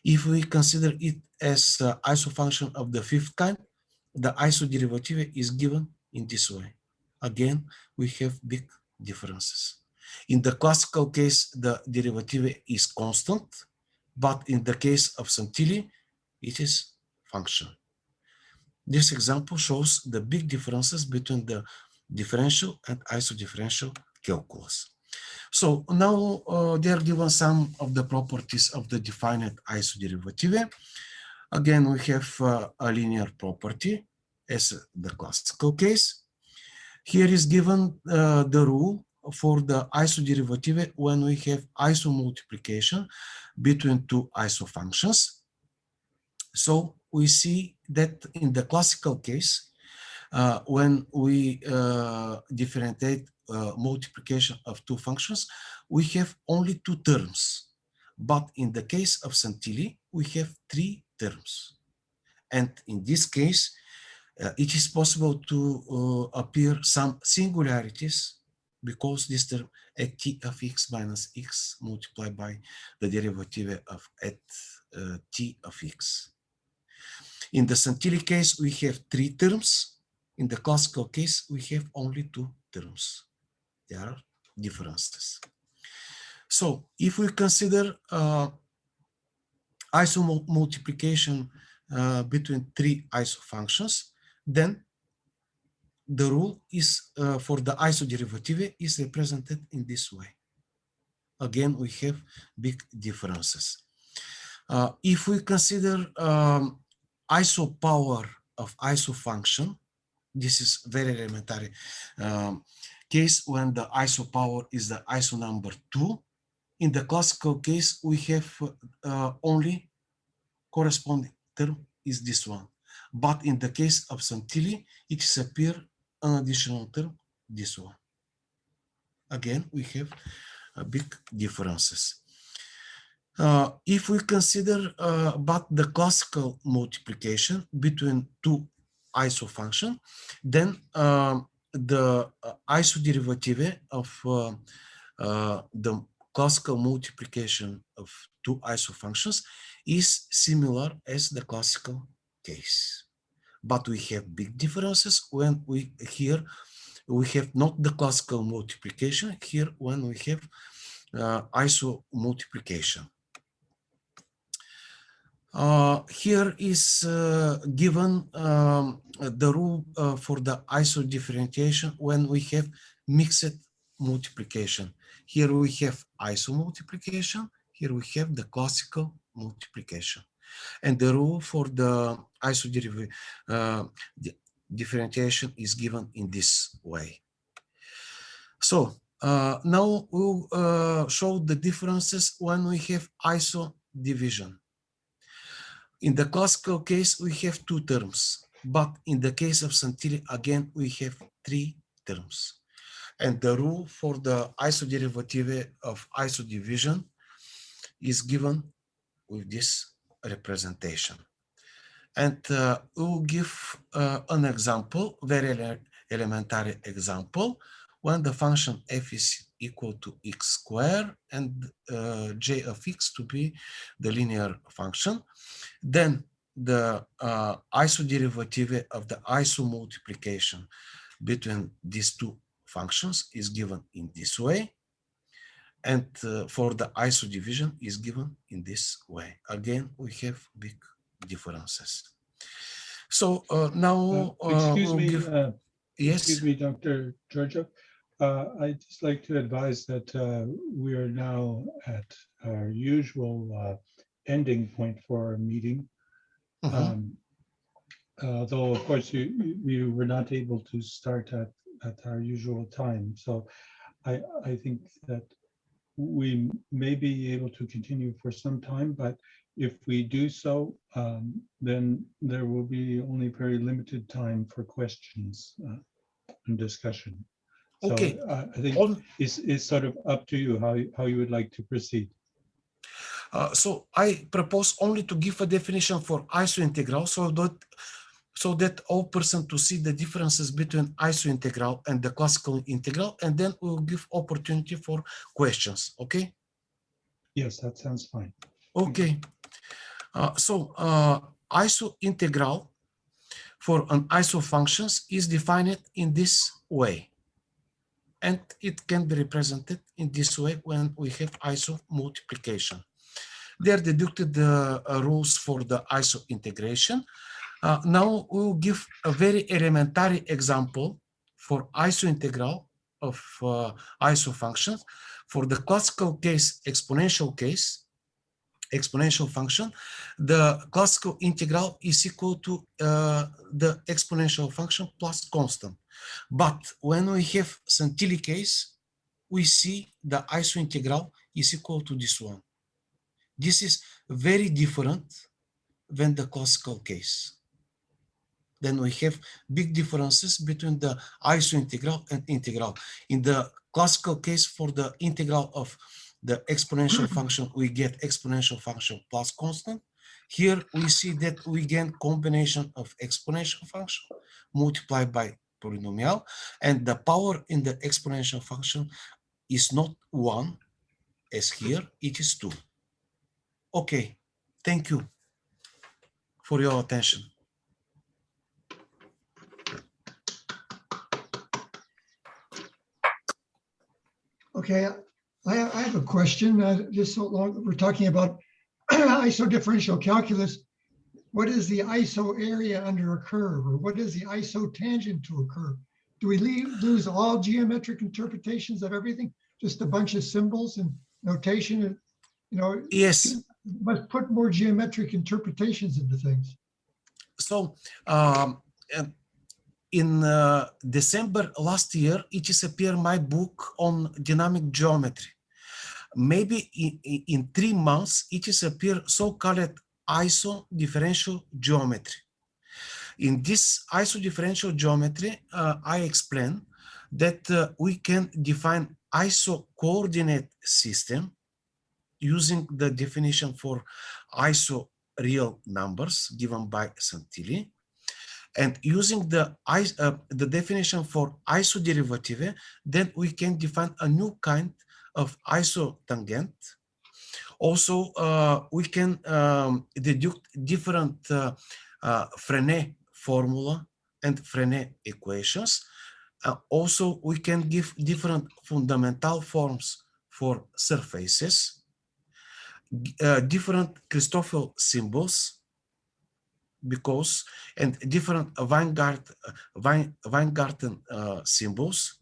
Speaker 3: If we consider it as isofunction of the fifth kind, the isoderivative is given in this way. Again, we have big differences. In the classical case, the derivative is constant, but in the case of Santilli, it is function. This example shows the big differences between the differential and isodifferential calculus. So now they are given some of the properties of the defined isoderivative. Again, we have a linear property as the classical case. Here is given the rule for the isoderivative when we have isomultiplication between two isofunctions. So we see that in the classical case, when we differentiate multiplication of two functions, we have only two terms. But in the case of Santilli, we have three terms. And in this case, it is possible to appear some singularities because this term at t of x minus x multiplied by the derivative of at t of x. In the Santilli case, we have three terms. In the classical case, we have only two terms. There are differences. So if we consider isomultiplication between three isofunctions, then the rule is for the isoderivative is represented in this way. Again, we have big differences. If we consider isopower of isofunction, this is very elementary case when the isopower is the iso number 2. In the classical case, we have only corresponding term is this one. But in the case of Santilli, it is appear an additional term, this one. Again, we have big differences. If we consider but the classical multiplication between two isofunctions, then the isoderivative of the classical multiplication of two isofunctions is similar as the classical case. But we have big differences when we here we have not the classical multiplication, here when we have isomultiplication. Here is given the rule for the isodifferentiation when we have mixed multiplication. Here we have isomultiplication, here we have the classical multiplication. And the rule for the isodifferentiation is given in this way. So Now we'll show the differences when we have iso division. In the classical case, we have two terms, but in the case of Santilli, again, we have three terms. And the rule for the isoderivative of iso division is given with this representation. And we'll give an example, very elementary example, when the function f is equal to x squared and j of x to be the linear function. Then the isoderivative of the isomultiplication between these two functions is given in this way. And for the iso division is given in this way. Again, we have big differences. So now
Speaker 1: excuse
Speaker 3: we'll
Speaker 1: me,
Speaker 3: give, yes.
Speaker 1: Excuse me, Dr. Georgiev. I'd just like to advise that we are now at our usual ending point for our meeting. Though, of course, we were not able to start at our usual time. So I think that we may be able to continue for some time, but if we do so, then there will be only very limited time for questions and discussion. So
Speaker 3: Okay.
Speaker 1: I think it's sort of up to you how you would like to proceed.
Speaker 3: So I propose only to give a definition for isointegral so that all person to see the differences between isointegral and the classical integral, and then we'll give opportunity for questions, okay?
Speaker 1: Yes, that sounds fine.
Speaker 3: Okay. So isointegral for an iso functions is defined in this way. And it can be represented in this way when we have iso multiplication. They are deducted the rules for the iso integration. Now we'll give a very elementary example for isointegral of iso functions. For the classical case, exponential function, the classical integral is equal to the exponential function plus constant. But when we have Santilli case, we see the isointegral is equal to this one. This is very different than the classical case. Then we have big differences between the isointegral and integral. In the classical case, for the integral of the exponential function, we get exponential function plus constant. Here we see that we get combination of exponential function multiplied by polynomial, and the power in the exponential function is not 1 as here, it is 2. Okay, thank you for your attention.
Speaker 4: Okay, I have a question. Just so long, we're talking about IsoDifferential Calculus. What is the iso area under a curve, or what is the iso tangent to a curve? Do we lose all geometric interpretations of everything? Just a bunch of symbols and notation? You know,
Speaker 3: yes,
Speaker 4: must put more geometric interpretations into things.
Speaker 3: So in December last year, it is appeared my book on dynamic geometry. Maybe in 3 months, it is appeared so-called Iso-Differential Geometry. In this Iso-Differential Geometry, I explain that we can define iso-coordinate system using the definition for iso real numbers given by Santilli, and using the definition for isoderivative, then we can define a new kind of isotangent. Also, we can deduce different Frenet formula and Frenet equations. Also, we can give different fundamental forms for surfaces, different Christoffel symbols, because, and different Weingarten symbols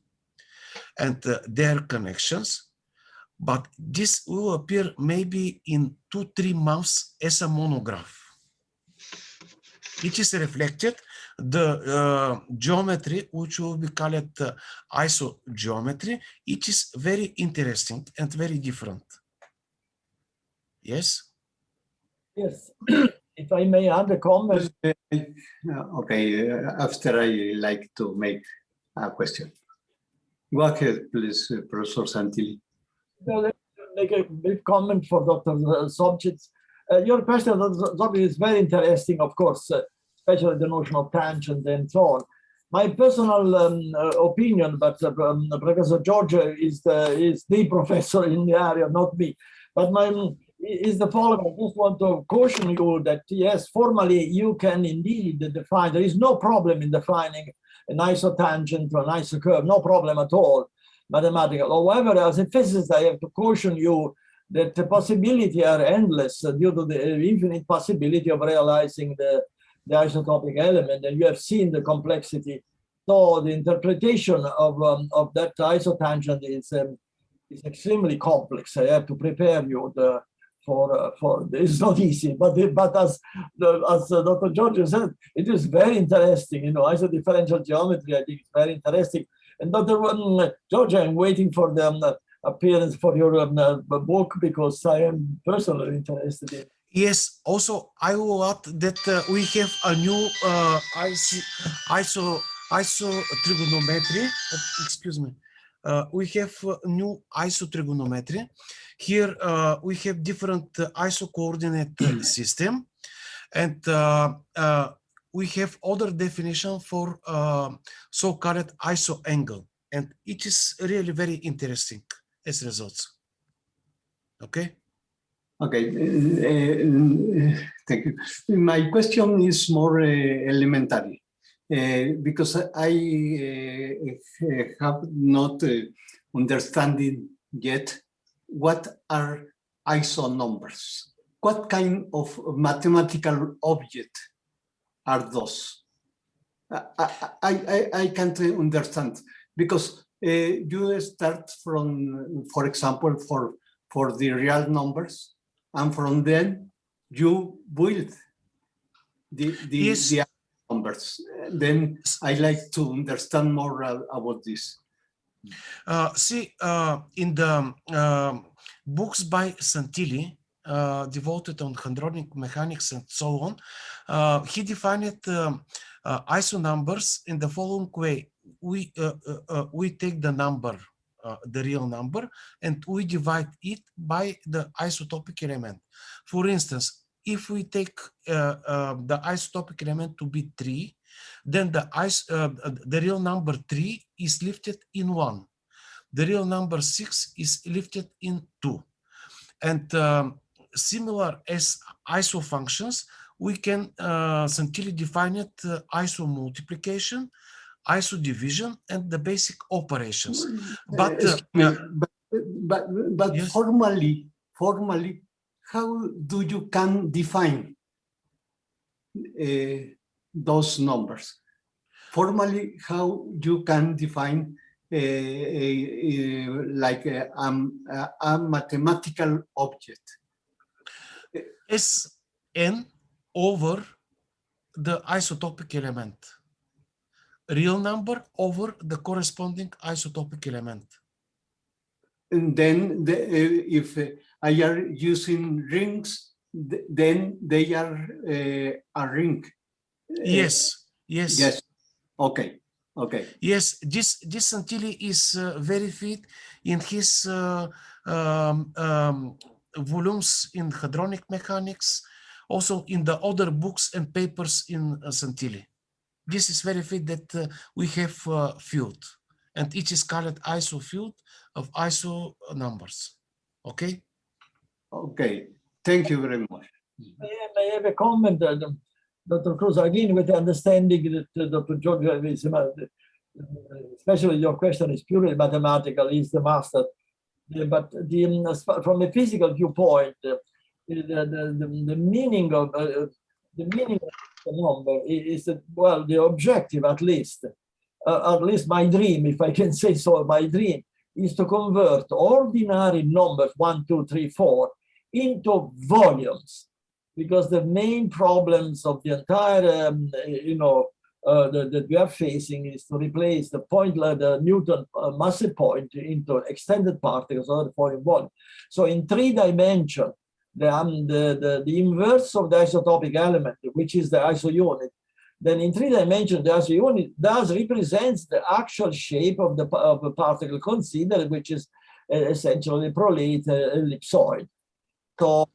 Speaker 3: and their connections. But this will appear maybe in 2-3 months as a monograph. It is reflected the geometry, which will be called iso-geometry, it is very interesting and very different. Yes?
Speaker 2: Yes. If I may add a comment.
Speaker 5: Okay, after I like to make a question. Go ahead, please, Professor Santilli.
Speaker 2: Well, let me make a brief comment for Dr. Sobchitz. Your question, Dr. Sobchitz, is very interesting, of course, especially the notion of tangent and so on. My personal opinion, but Professor Georgiev is the professor in the area, not me. But is the following. I just want to caution you that, yes, formally you can indeed define, there is no problem in defining an isotangent or an isocurve, no problem at all, mathematical. However, as a physicist, I have to caution you that the possibilities are endless due to the infinite possibility of realizing the isotopic element, and you have seen the complexity. So the interpretation of that isotangent is extremely complex. I have to prepare you for it's not easy, but as Dr. Georgiev said, it is very interesting. You know, iso-differential geometry, I think it's very interesting. And Dr. Georgiev, I'm waiting for the appearance for your book because I am personally interested in.
Speaker 3: Yes, also I will add that we have a new iso-trigonometry. Excuse me. We have new iso-trigonometry. Here we have different iso-coordinate system, and we have other definition for so-called iso-angle, and it is really very interesting as results. Okay.
Speaker 5: Okay, thank you. My question is more elementary. Because I have not understanding yet what are ISO numbers. What kind of mathematical object are those? I can't understand because you start from, for example, for the real numbers, and from then you build the numbers. Then I like to understand more about this.
Speaker 3: See, in the books by Santilli, devoted on hadronic mechanics and so on, he defined ISO numbers in the following way. We take the number, the real number, and we divide it by the isotopic element. For instance, if we take the isotopic element to be 3, then the real number 3 is lifted in 1. The real number 6 is lifted in 2. And similar as iso functions, we can Santilli define it iso multiplication, iso division, and the basic operations. But yes.
Speaker 5: formally, how do you can define those numbers? Formally, how you can define like a mathematical object?
Speaker 3: S n over the isotopic element. Real number over the corresponding isotopic element.
Speaker 5: And then if I are using rings, then they are a ring.
Speaker 3: Yes.
Speaker 5: Yes. Okay.
Speaker 3: Yes, this Santilli is very fit in his volumes in hadronic mechanics, also in the other books and papers in Santilli. This is very fit that we have field, and it is called ISO field of ISO numbers. Okay.
Speaker 5: Okay. Thank you very much.
Speaker 2: I have a comment, Dr. Cruz, again with the understanding that Dr. Georgiev is, especially your question is purely mathematical, he's the master. But from a physical viewpoint, the meaning of the number is well, the objective at least my dream, if I can say so, my dream is to convert ordinary numbers 1, 2, 3, 4 into volumes, because the main problems of the entire that we are facing is to replace the point, the Newton massive point into extended particles or the volume. So in 3 dimensions, the inverse of the isotopic element, which is the iso unit, then in 3 dimensions, the iso unit does represents the actual shape of the particle considered, which is essentially prolate ellipsoid. So,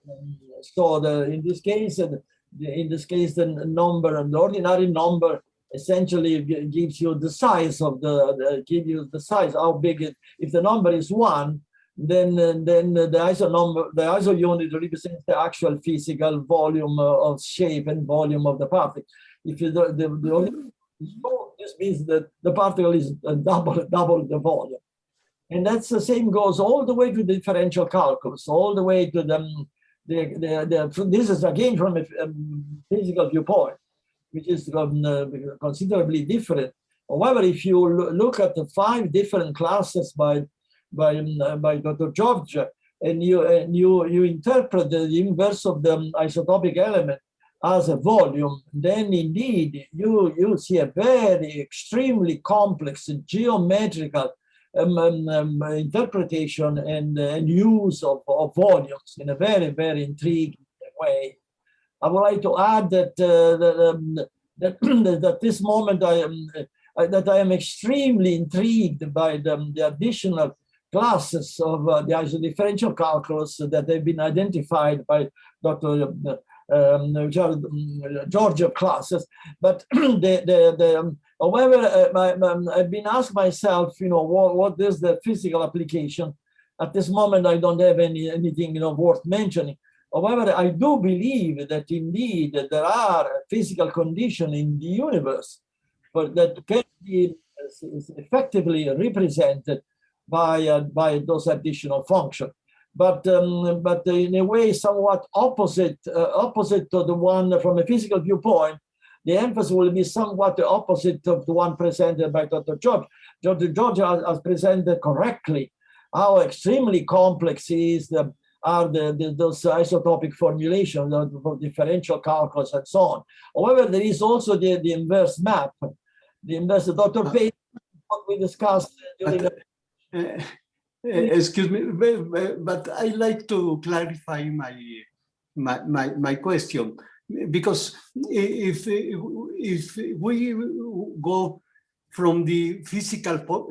Speaker 2: in this case, the number, and the ordinary number essentially gives you the size of the size, how big it. If the number is 1, then the iso unit represents the actual physical volume of shape and volume of the particle. If the only is 2, this means that the particle is double the volume. And that's the same goes all the way to the differential calculus, all the way to this is again from a physical viewpoint, which is considerably different. However, if you look at the 5 different classes by Dr. Georgiev, and you interpret the inverse of the isotopic element as a volume, then indeed you see a very extremely complex geometrical interpretation and use of volumes in a very, very intriguing way. I would like to add that at this moment I am extremely intrigued by the additional classes of the Iso-Differential Calculus that have been identified by Dr. Georgiev classes, but however, I've been asked myself, what is the physical application? At this moment, I don't have anything worth mentioning. However, I do believe that indeed there are physical conditions in the universe, but that can be effectively represented by those additional functions. But in a way somewhat opposite to the one from a physical viewpoint. The emphasis will be somewhat the opposite of the one presented by Dr. George. Dr. George has presented correctly how extremely complex are those isotopic formulations for differential calculus and so on. However, there is also the inverse map. The inverse, Dr. Page, what we discussed during
Speaker 5: excuse me, but I like to clarify my question, because if we go from the physical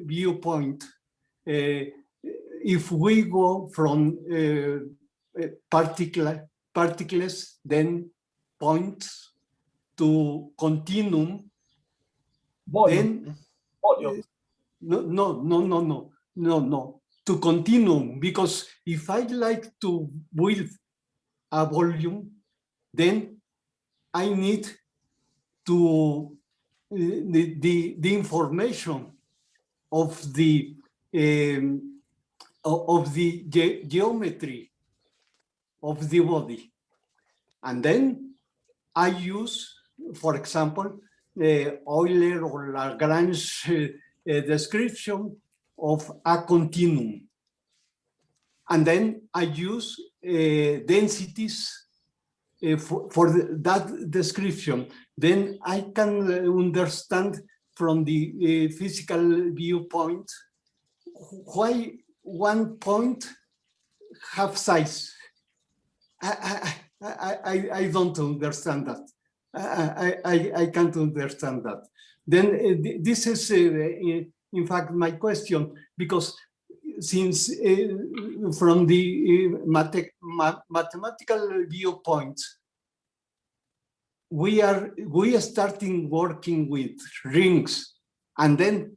Speaker 5: viewpoint, if we go from particles, then points to continuum,
Speaker 2: volume.
Speaker 5: Then no, to continuum, because if I like to build a volume, then I need to the information of the geometry of the body, and then I use, for example, Euler or Lagrange description of a continuum, and then I use densities for that description. Then I can understand from the physical viewpoint why one point have size. I don't understand that. I can't understand that. Then this is in fact my question, because since from the mathematical viewpoint, we are starting working with rings, and then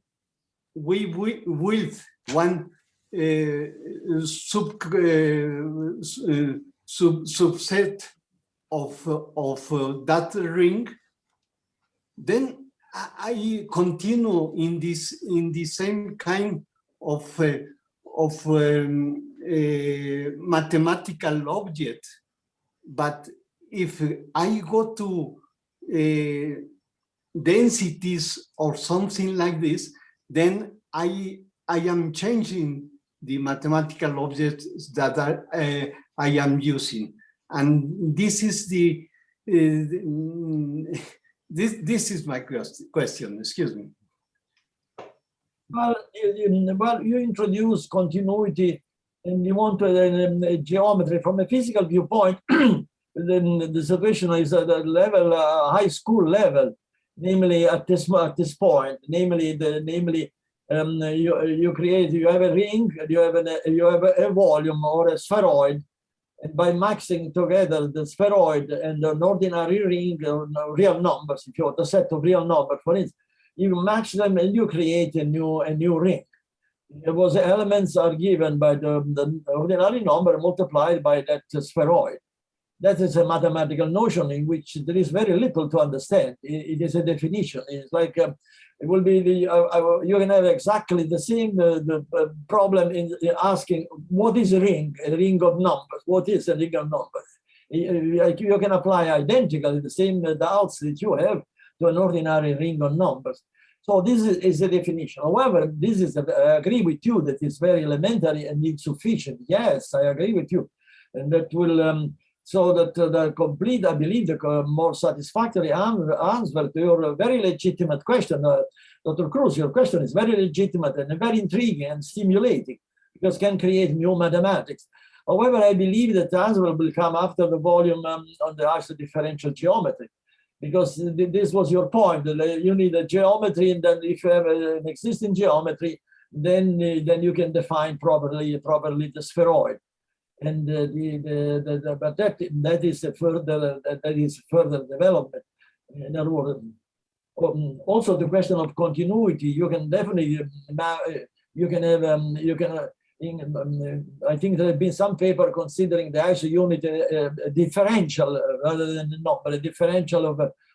Speaker 5: we with one subset of that ring, then I continue in the same kind of mathematical object. But if I go to densities or something like this, then I am changing the mathematical objects that I am using, and this is This is my question. Excuse me.
Speaker 2: Well, you introduce continuity and you want to geometry from a physical viewpoint. Then the situation is at a level, high school level, namely at this point, namely you have a ring, you have a volume or a spheroid, and by mixing together the spheroid and an ordinary ring, real numbers, if you want a set of real numbers, for instance, you match them and you create a new ring. Those elements are given by the ordinary number multiplied by that spheroid. That is a mathematical notion in which there is very little to understand. It is a definition. It's like it will be you can have exactly the same problem in asking what is a ring of numbers. What is a ring of numbers? You can apply identically the same doubts that you have to an ordinary ring of numbers. So this is a definition. However, this is I agree with you that it's very elementary and insufficient. Yes, I agree with you, and that will. So that the complete, I believe, the more satisfactory answer to your very legitimate question, Dr. Cruz, your question is very legitimate and very intriguing and stimulating because it can create new mathematics. However, I believe that the answer will come after the volume on the Iso-Differential Geometry, because this was your point. You need a geometry, and then if you have an existing geometry, then you can define properly the spheroid. And but that is further development. In other words, also the question of continuity. You can definitely I think there have been some paper considering the ISO unit differential rather than a number, a differential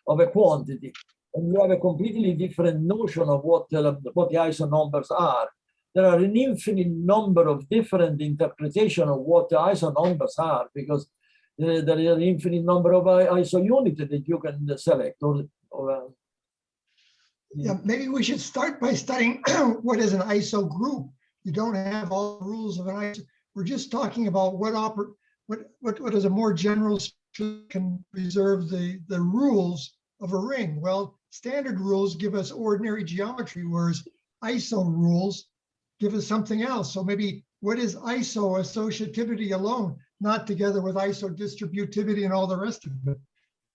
Speaker 2: of a quantity, and you have a completely different notion of what the ISO numbers are. There are an infinite number of different interpretations of what the ISO numbers are, because there is an infinite number of ISO units that you can select.
Speaker 4: Yeah, maybe we should start by studying what is an ISO group. You don't have all the rules of an ISO. We're just talking about what is a more general structure can preserve the rules of a ring. Well, standard rules give us ordinary geometry, whereas ISO rules give us something else. So maybe what is ISO associativity alone, not together with ISO distributivity and all the rest of it.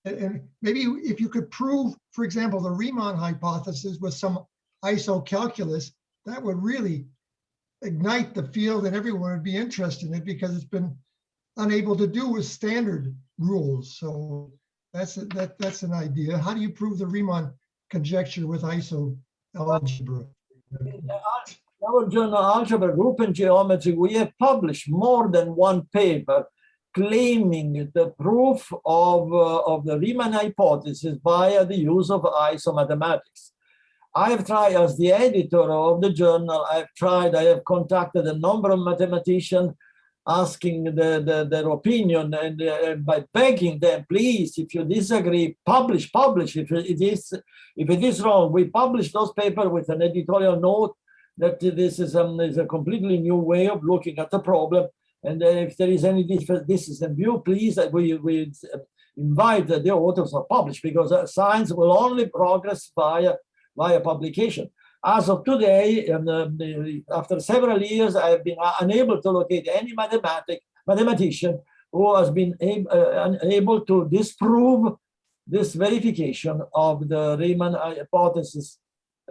Speaker 4: And maybe if you could prove, for example, the Riemann hypothesis with some ISO calculus, that would really ignite the field and everyone would be interested in it, because it's been unable to do with standard rules. So that's an idea. How do you prove the Riemann conjecture with ISO algebra?
Speaker 2: Our journal Algebra, Group and Geometry, we have published more than one paper claiming the proof of the Riemann hypothesis via the use of ISO mathematics. I have tried, as the editor of the journal, I have contacted a number of mathematicians asking their opinion, and by begging them, please, if you disagree, publish. If it is wrong, we publish those papers with an editorial note that this is a completely new way of looking at the problem. And if there is any difference in view, please, we invite the authors to publish, because science will only progress via publication. As of today, after several years, I have been unable to locate any mathematician who has been able to disprove this verification of the Riemann hypothesis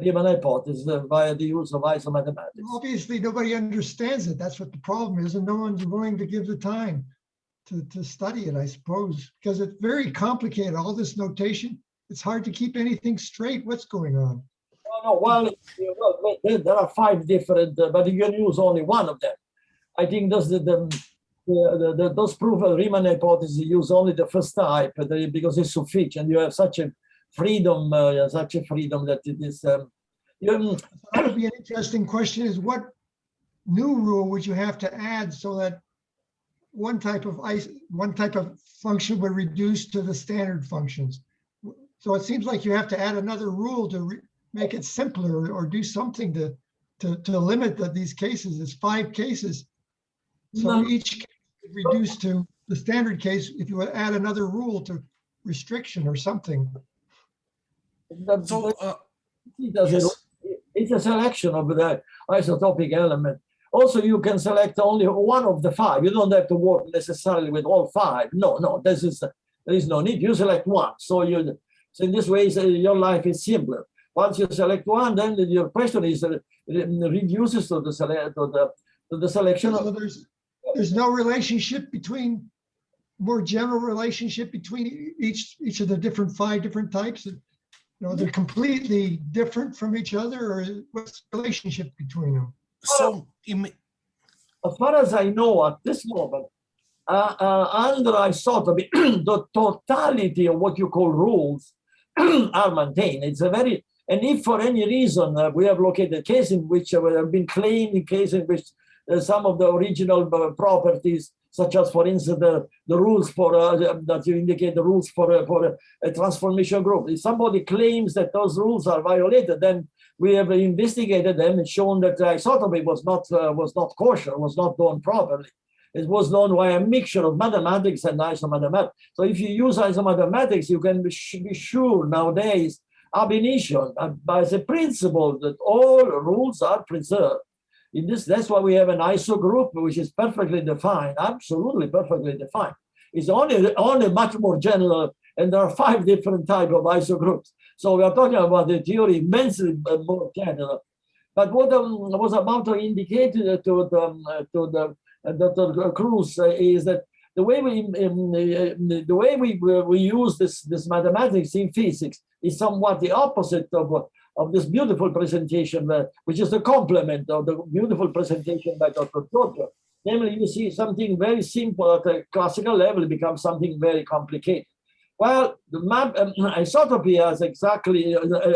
Speaker 2: via the use of ISO mathematics.
Speaker 4: Obviously, nobody understands it. That's what the problem is, and no one's willing to give the time to study it, I suppose, because it's very complicated. All this notation, it's hard to keep anything straight. What's going on?
Speaker 2: Well, there are 5 different, but you can use only one of them. I think those proof of Riemann hypothesis use only the first type, because it's sufficient. You have such a freedom that it is. That
Speaker 4: would be an interesting question: is what new rule would you have to add so that one type of function would reduce to the standard functions? So it seems like you have to add another rule to make it simpler, or do something to limit these cases. It's 5 cases, so each case is reduced to the standard case if you add another rule to restriction or something.
Speaker 3: So,
Speaker 2: Yes. It's a selection of the isotopic element. Also, you can select only one of the five. You don't have to work necessarily with all five. No, there is no need. You select one. So in this way, your life is simpler. Once you select one, then your question is reduces to the selection.
Speaker 4: So there's no relationship between, more general relationship between each of the five different types. They're completely different from each other, or what's the relationship between them?
Speaker 3: So,
Speaker 2: as far as I know at this moment, under isotopy, the totality of what you call rules are maintained. And if for any reason we have located cases in which have been claimed, in cases in which some of the original properties, such as, for instance, the rules for that you indicate, the rules for a transformation group. If somebody claims that those rules are violated, then we have investigated them and shown that isotopy was not kosher, was not done properly. It was done by a mixture of mathematics and isomathematics. So if you use isomathematics, you can be sure nowadays, ab initio, as a principle, that all rules are preserved. That's why we have an ISO group, which is perfectly defined, absolutely perfectly defined. It's only much more general, and there are 5 different types of ISO groups. So we are talking about the theory immensely more general. But what I was about to indicate to Dr. Cruz is that the way we use this mathematics in physics is somewhat the opposite of this beautiful presentation, which is the complement of the beautiful presentation by Dr. Georgiev. Namely, you see something very simple at a classical level becomes something very complicated. Well, the isotopy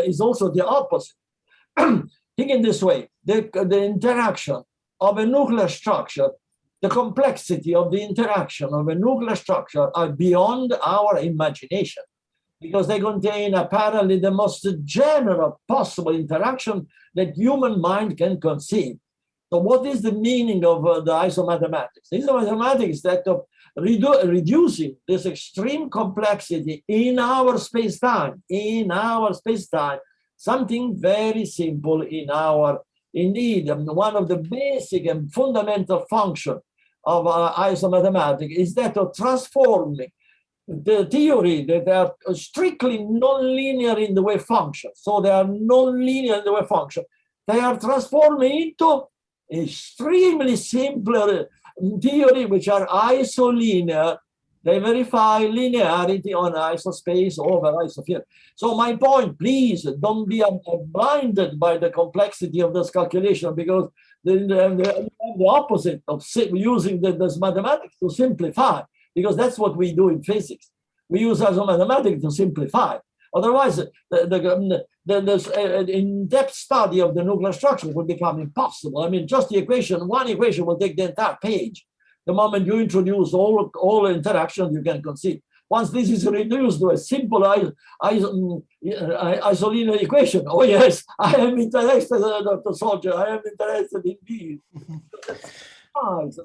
Speaker 2: is also the opposite. Think in this way: the interaction of a nuclear structure, the complexity of the interaction of a nuclear structure are beyond our imagination, because they contain apparently the most general possible interaction that human mind can conceive. So what is the meaning of the isomathematics? Isomathematics is that of reducing this extreme complexity in our space-time, something very simple indeed, one of the basic and fundamental functions of isomathematics is that of transforming the theory that they are strictly nonlinear in the way functions. So they are nonlinear in the way function. They are transformed into extremely simpler theory, which are isolinear. They verify linearity on isospace over isosphere. So my point, please don't be blinded by the complexity of this calculation, because the opposite of using this mathematics to simplify, because that's what we do in physics. We use isomathematics to simplify. Otherwise, the in-depth study of the nuclear structure will become impossible. I mean, just one equation will take the entire page. The moment you introduce all interactions you can conceive. Once this is reduced to a simple isolinear equation, oh yes, I am interested, Dr. Soldier, I am interested indeed.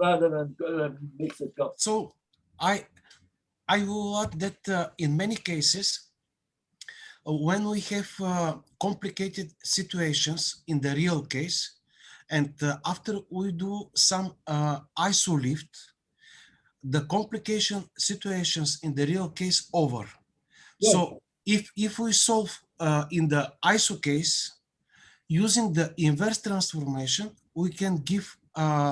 Speaker 2: Rather than mix it up.
Speaker 3: So I will add that in many cases, when we have complicated situations in the real case, and after we do some ISO lift, the complication situations in the real case over. Yes. So if we solve in the ISO case, using the inverse transformation, we can give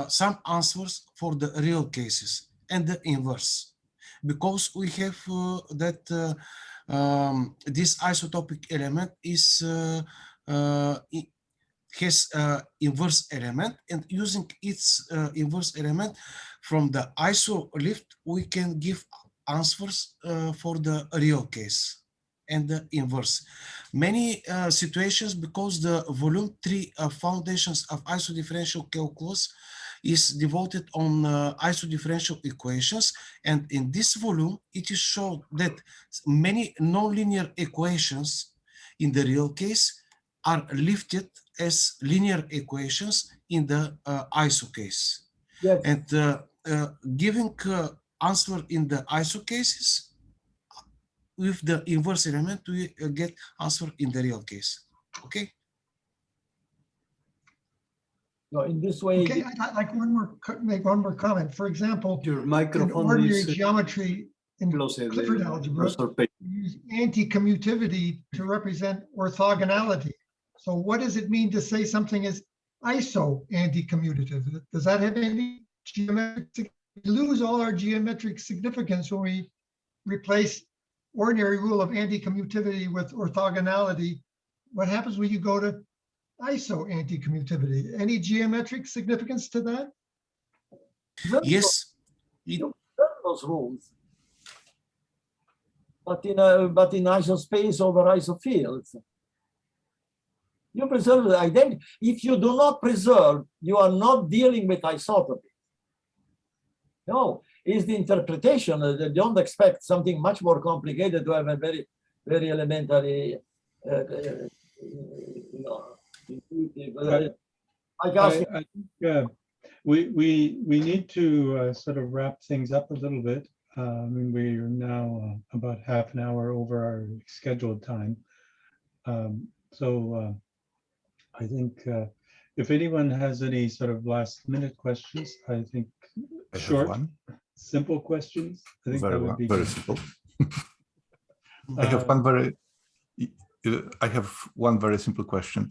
Speaker 3: some answers for the real cases and the inverse, because we have that this isotopic element has inverse element, and using its inverse element from the ISO lift, we can give answers for the real case and the inverse. Many situations, because the volume 3 foundations of Iso-Differential Calculus is devoted on Iso-Differential Equations, and in this volume it is shown that many nonlinear equations in the real case are lifted as linear equations in the ISO case. Yes. And giving answer in the ISO cases with the inverse element, we get answer in the real case. Okay.
Speaker 2: So in this way,
Speaker 4: Okay, I'd like make one more comment. For example,
Speaker 5: Your
Speaker 4: in
Speaker 5: microphone
Speaker 4: ordinary
Speaker 5: is
Speaker 4: geometry in
Speaker 5: closer
Speaker 4: Clifford
Speaker 5: the
Speaker 4: algebra,
Speaker 5: cursor page.
Speaker 4: we use anti-commutativity to represent orthogonality. So what does it mean to say something is iso-anti-commutative? Does that have any geometric? We lose all our geometric significance when we replace ordinary rule of anti-commutativity with orthogonality. What happens when you go to iso-anti-commutativity? Any geometric significance to that?
Speaker 3: Yes.
Speaker 2: you preserve those rules, but in isospace over isofields, you preserve the identity. If you do not preserve, you are not dealing with isotopy. No, it's the interpretation. Don't expect something much more complicated to have a very, very elementary, intuitive.
Speaker 1: I think we need to sort of wrap things up a little bit. I mean, we are now about half an hour over our scheduled time. So I think if anyone has any sort of last minute questions, I think short, simple questions. I think that would be
Speaker 6: very
Speaker 1: good.
Speaker 6: simple. I have one very simple question.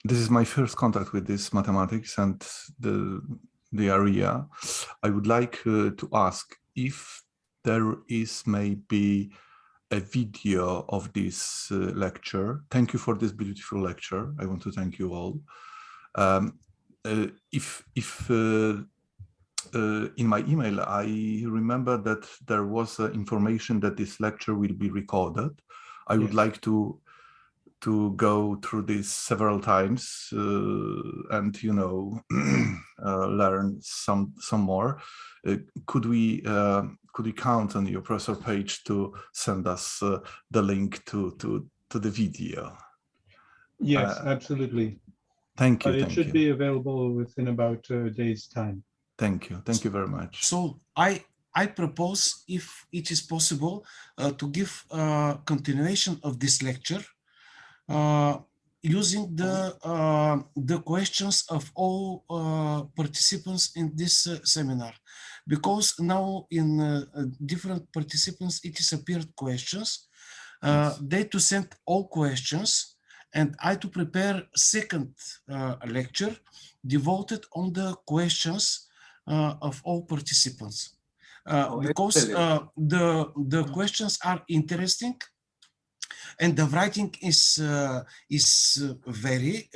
Speaker 6: This is my first contact with this mathematics and the area. I would like to ask if there is maybe a video of this lecture. Thank you for this beautiful lecture. I want to thank you all. If in my email, I remember that there was information that this lecture will be recorded. I would like to go through this several times and, you know, learn some more. Could we count on your Professor Page to send us the link to the video?
Speaker 1: Yes, absolutely.
Speaker 6: Thank you.
Speaker 1: It should be available within about a day's time.
Speaker 6: Thank you. Thank you very much.
Speaker 3: So I propose, if it is possible, to give a continuation of this lecture using the questions of all participants in this seminar, because now in different participants it is appeared questions. They to send all questions, and I to prepare second lecture devoted on the questions of all participants, because the questions are interesting. And the writing is very,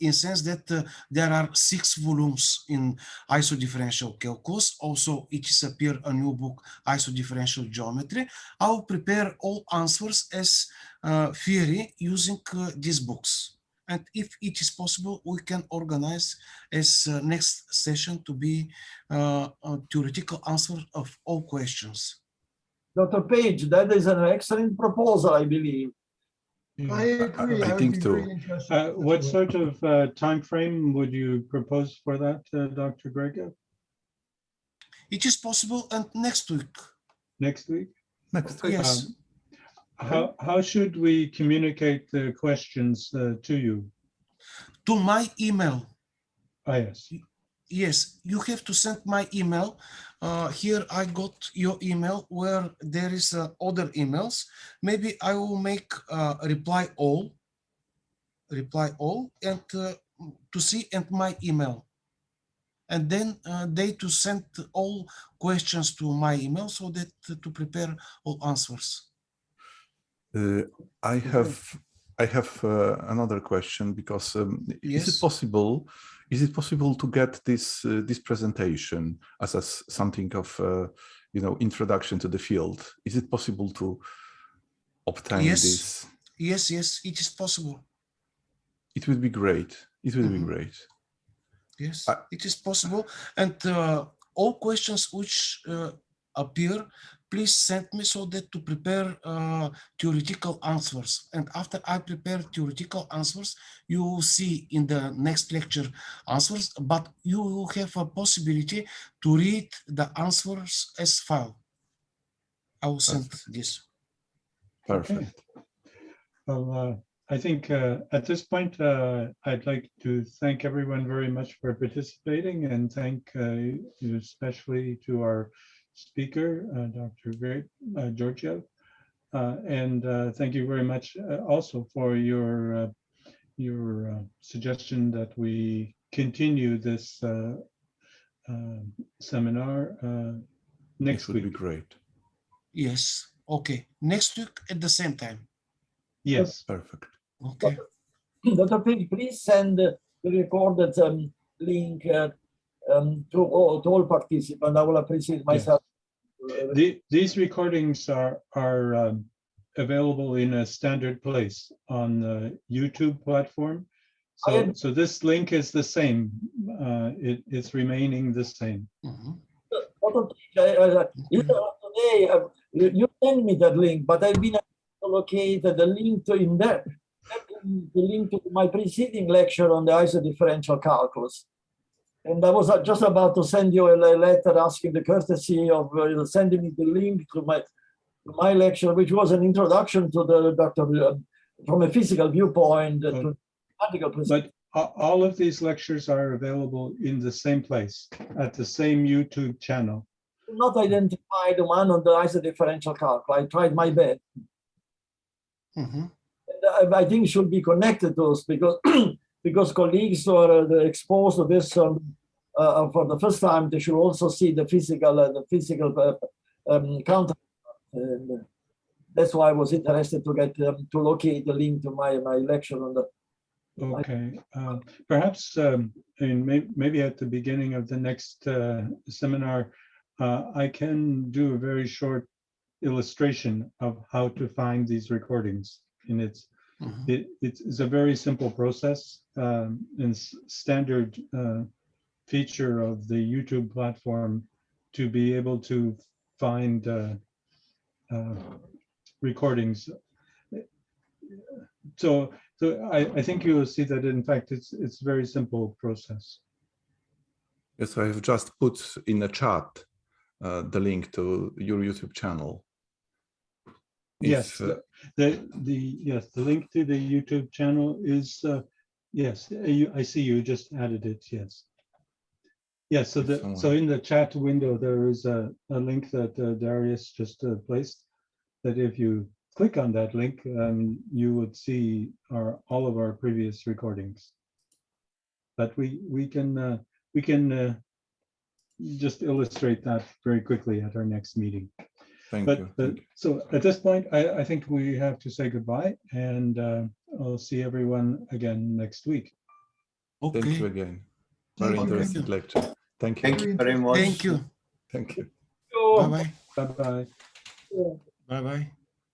Speaker 3: in sense that there are 6 volumes in Iso-Differential Calculus. Also, it is appear a new book, Iso-Differential Geometry. I will prepare all answers as theory using these books. And if it is possible, we can organize as next session to be a theoretical answer of all questions.
Speaker 2: Dr. Page, that is an excellent proposal, I believe.
Speaker 4: I agree.
Speaker 6: I think too.
Speaker 1: What sort of time frame would you propose for that, Dr. Georgiev?
Speaker 3: It is possible, and next week.
Speaker 1: Next week?
Speaker 6: Next week.
Speaker 3: Yes.
Speaker 1: How should we communicate the questions to you?
Speaker 3: To my email.
Speaker 1: Ah, yes.
Speaker 3: Yes, you have to send my email. Here I got your email where there is other emails. Maybe I will make reply all, and to see and my email. And then they to send all questions to my email so that to prepare all answers.
Speaker 6: I have another question, because
Speaker 3: Yes.
Speaker 6: is it possible to get this presentation as something of you know, introduction to the field? Is it possible to obtain this?
Speaker 3: Yes, it is possible.
Speaker 6: It would be great. It would be great.
Speaker 3: Yes, it is possible. And all questions which appear, please send me so that to prepare theoretical answers. And after I prepare theoretical answers, you will see in the next lecture answers, but you will have a possibility to read the answers as file. I will send this.
Speaker 6: Perfect.
Speaker 1: Well, I think at this point, I'd like to thank everyone very much for participating and thank you especially to our speaker, Dr. Georgiev. And thank you very much also for your suggestion that we continue this seminar next
Speaker 6: It would
Speaker 1: week.
Speaker 6: be great.
Speaker 3: Yes. Okay. Next week at the same time.
Speaker 1: Yes.
Speaker 6: Perfect.
Speaker 3: Okay.
Speaker 2: Dr. Pig, please send the recorded link to all participants. I will appreciate myself.
Speaker 1: These recordings are available in a standard place on the YouTube platform. So this link is the same. It's remaining the same.
Speaker 3: Mhm.
Speaker 2: Today, you send me that link, but I've been able to locate the link to the link to my preceding lecture on the Iso-Differential Calculus. And I was just about to send you a letter asking the courtesy of sending me the link to my lecture, which was an introduction to the doctor from a physical viewpoint.
Speaker 1: But all of these lectures are available in the same place, at the same YouTube channel.
Speaker 2: Not identify the one on the Iso-Differential Calculus. I tried my best.
Speaker 3: Mhm.
Speaker 2: And I think should be connected to us because because colleagues who are exposed to this for the first time, they should also see the physical counter. And that's why I was interested to get to locate the link to my lecture on the.
Speaker 1: Okay, perhaps maybe at the beginning of the next seminar, I can do a very short illustration of how to find these recordings. And it's a very simple process and standard feature of the YouTube platform to be able to find recordings. So I think you will see that in fact it's a very simple process.
Speaker 6: Yes, I have just put in the chat the link to your YouTube channel.
Speaker 1: Yes, the link to the YouTube channel is yes. I see you just added it. Yes. Yes. So in the chat window there is a link that Darius just placed. That if you click on that link, you would see all of our previous recordings. But we can just illustrate that very quickly at our next meeting.
Speaker 6: Thank
Speaker 1: But
Speaker 6: you.
Speaker 1: so at this point, I think we have to say goodbye, and I'll see everyone again next week.
Speaker 3: Okay.
Speaker 6: Thank you again. Very interesting lecture. Thank you.
Speaker 5: Thank you very much.
Speaker 3: Thank you.
Speaker 6: Thank you.
Speaker 3: Bye-bye.
Speaker 1: Bye-bye.
Speaker 3: Bye-bye.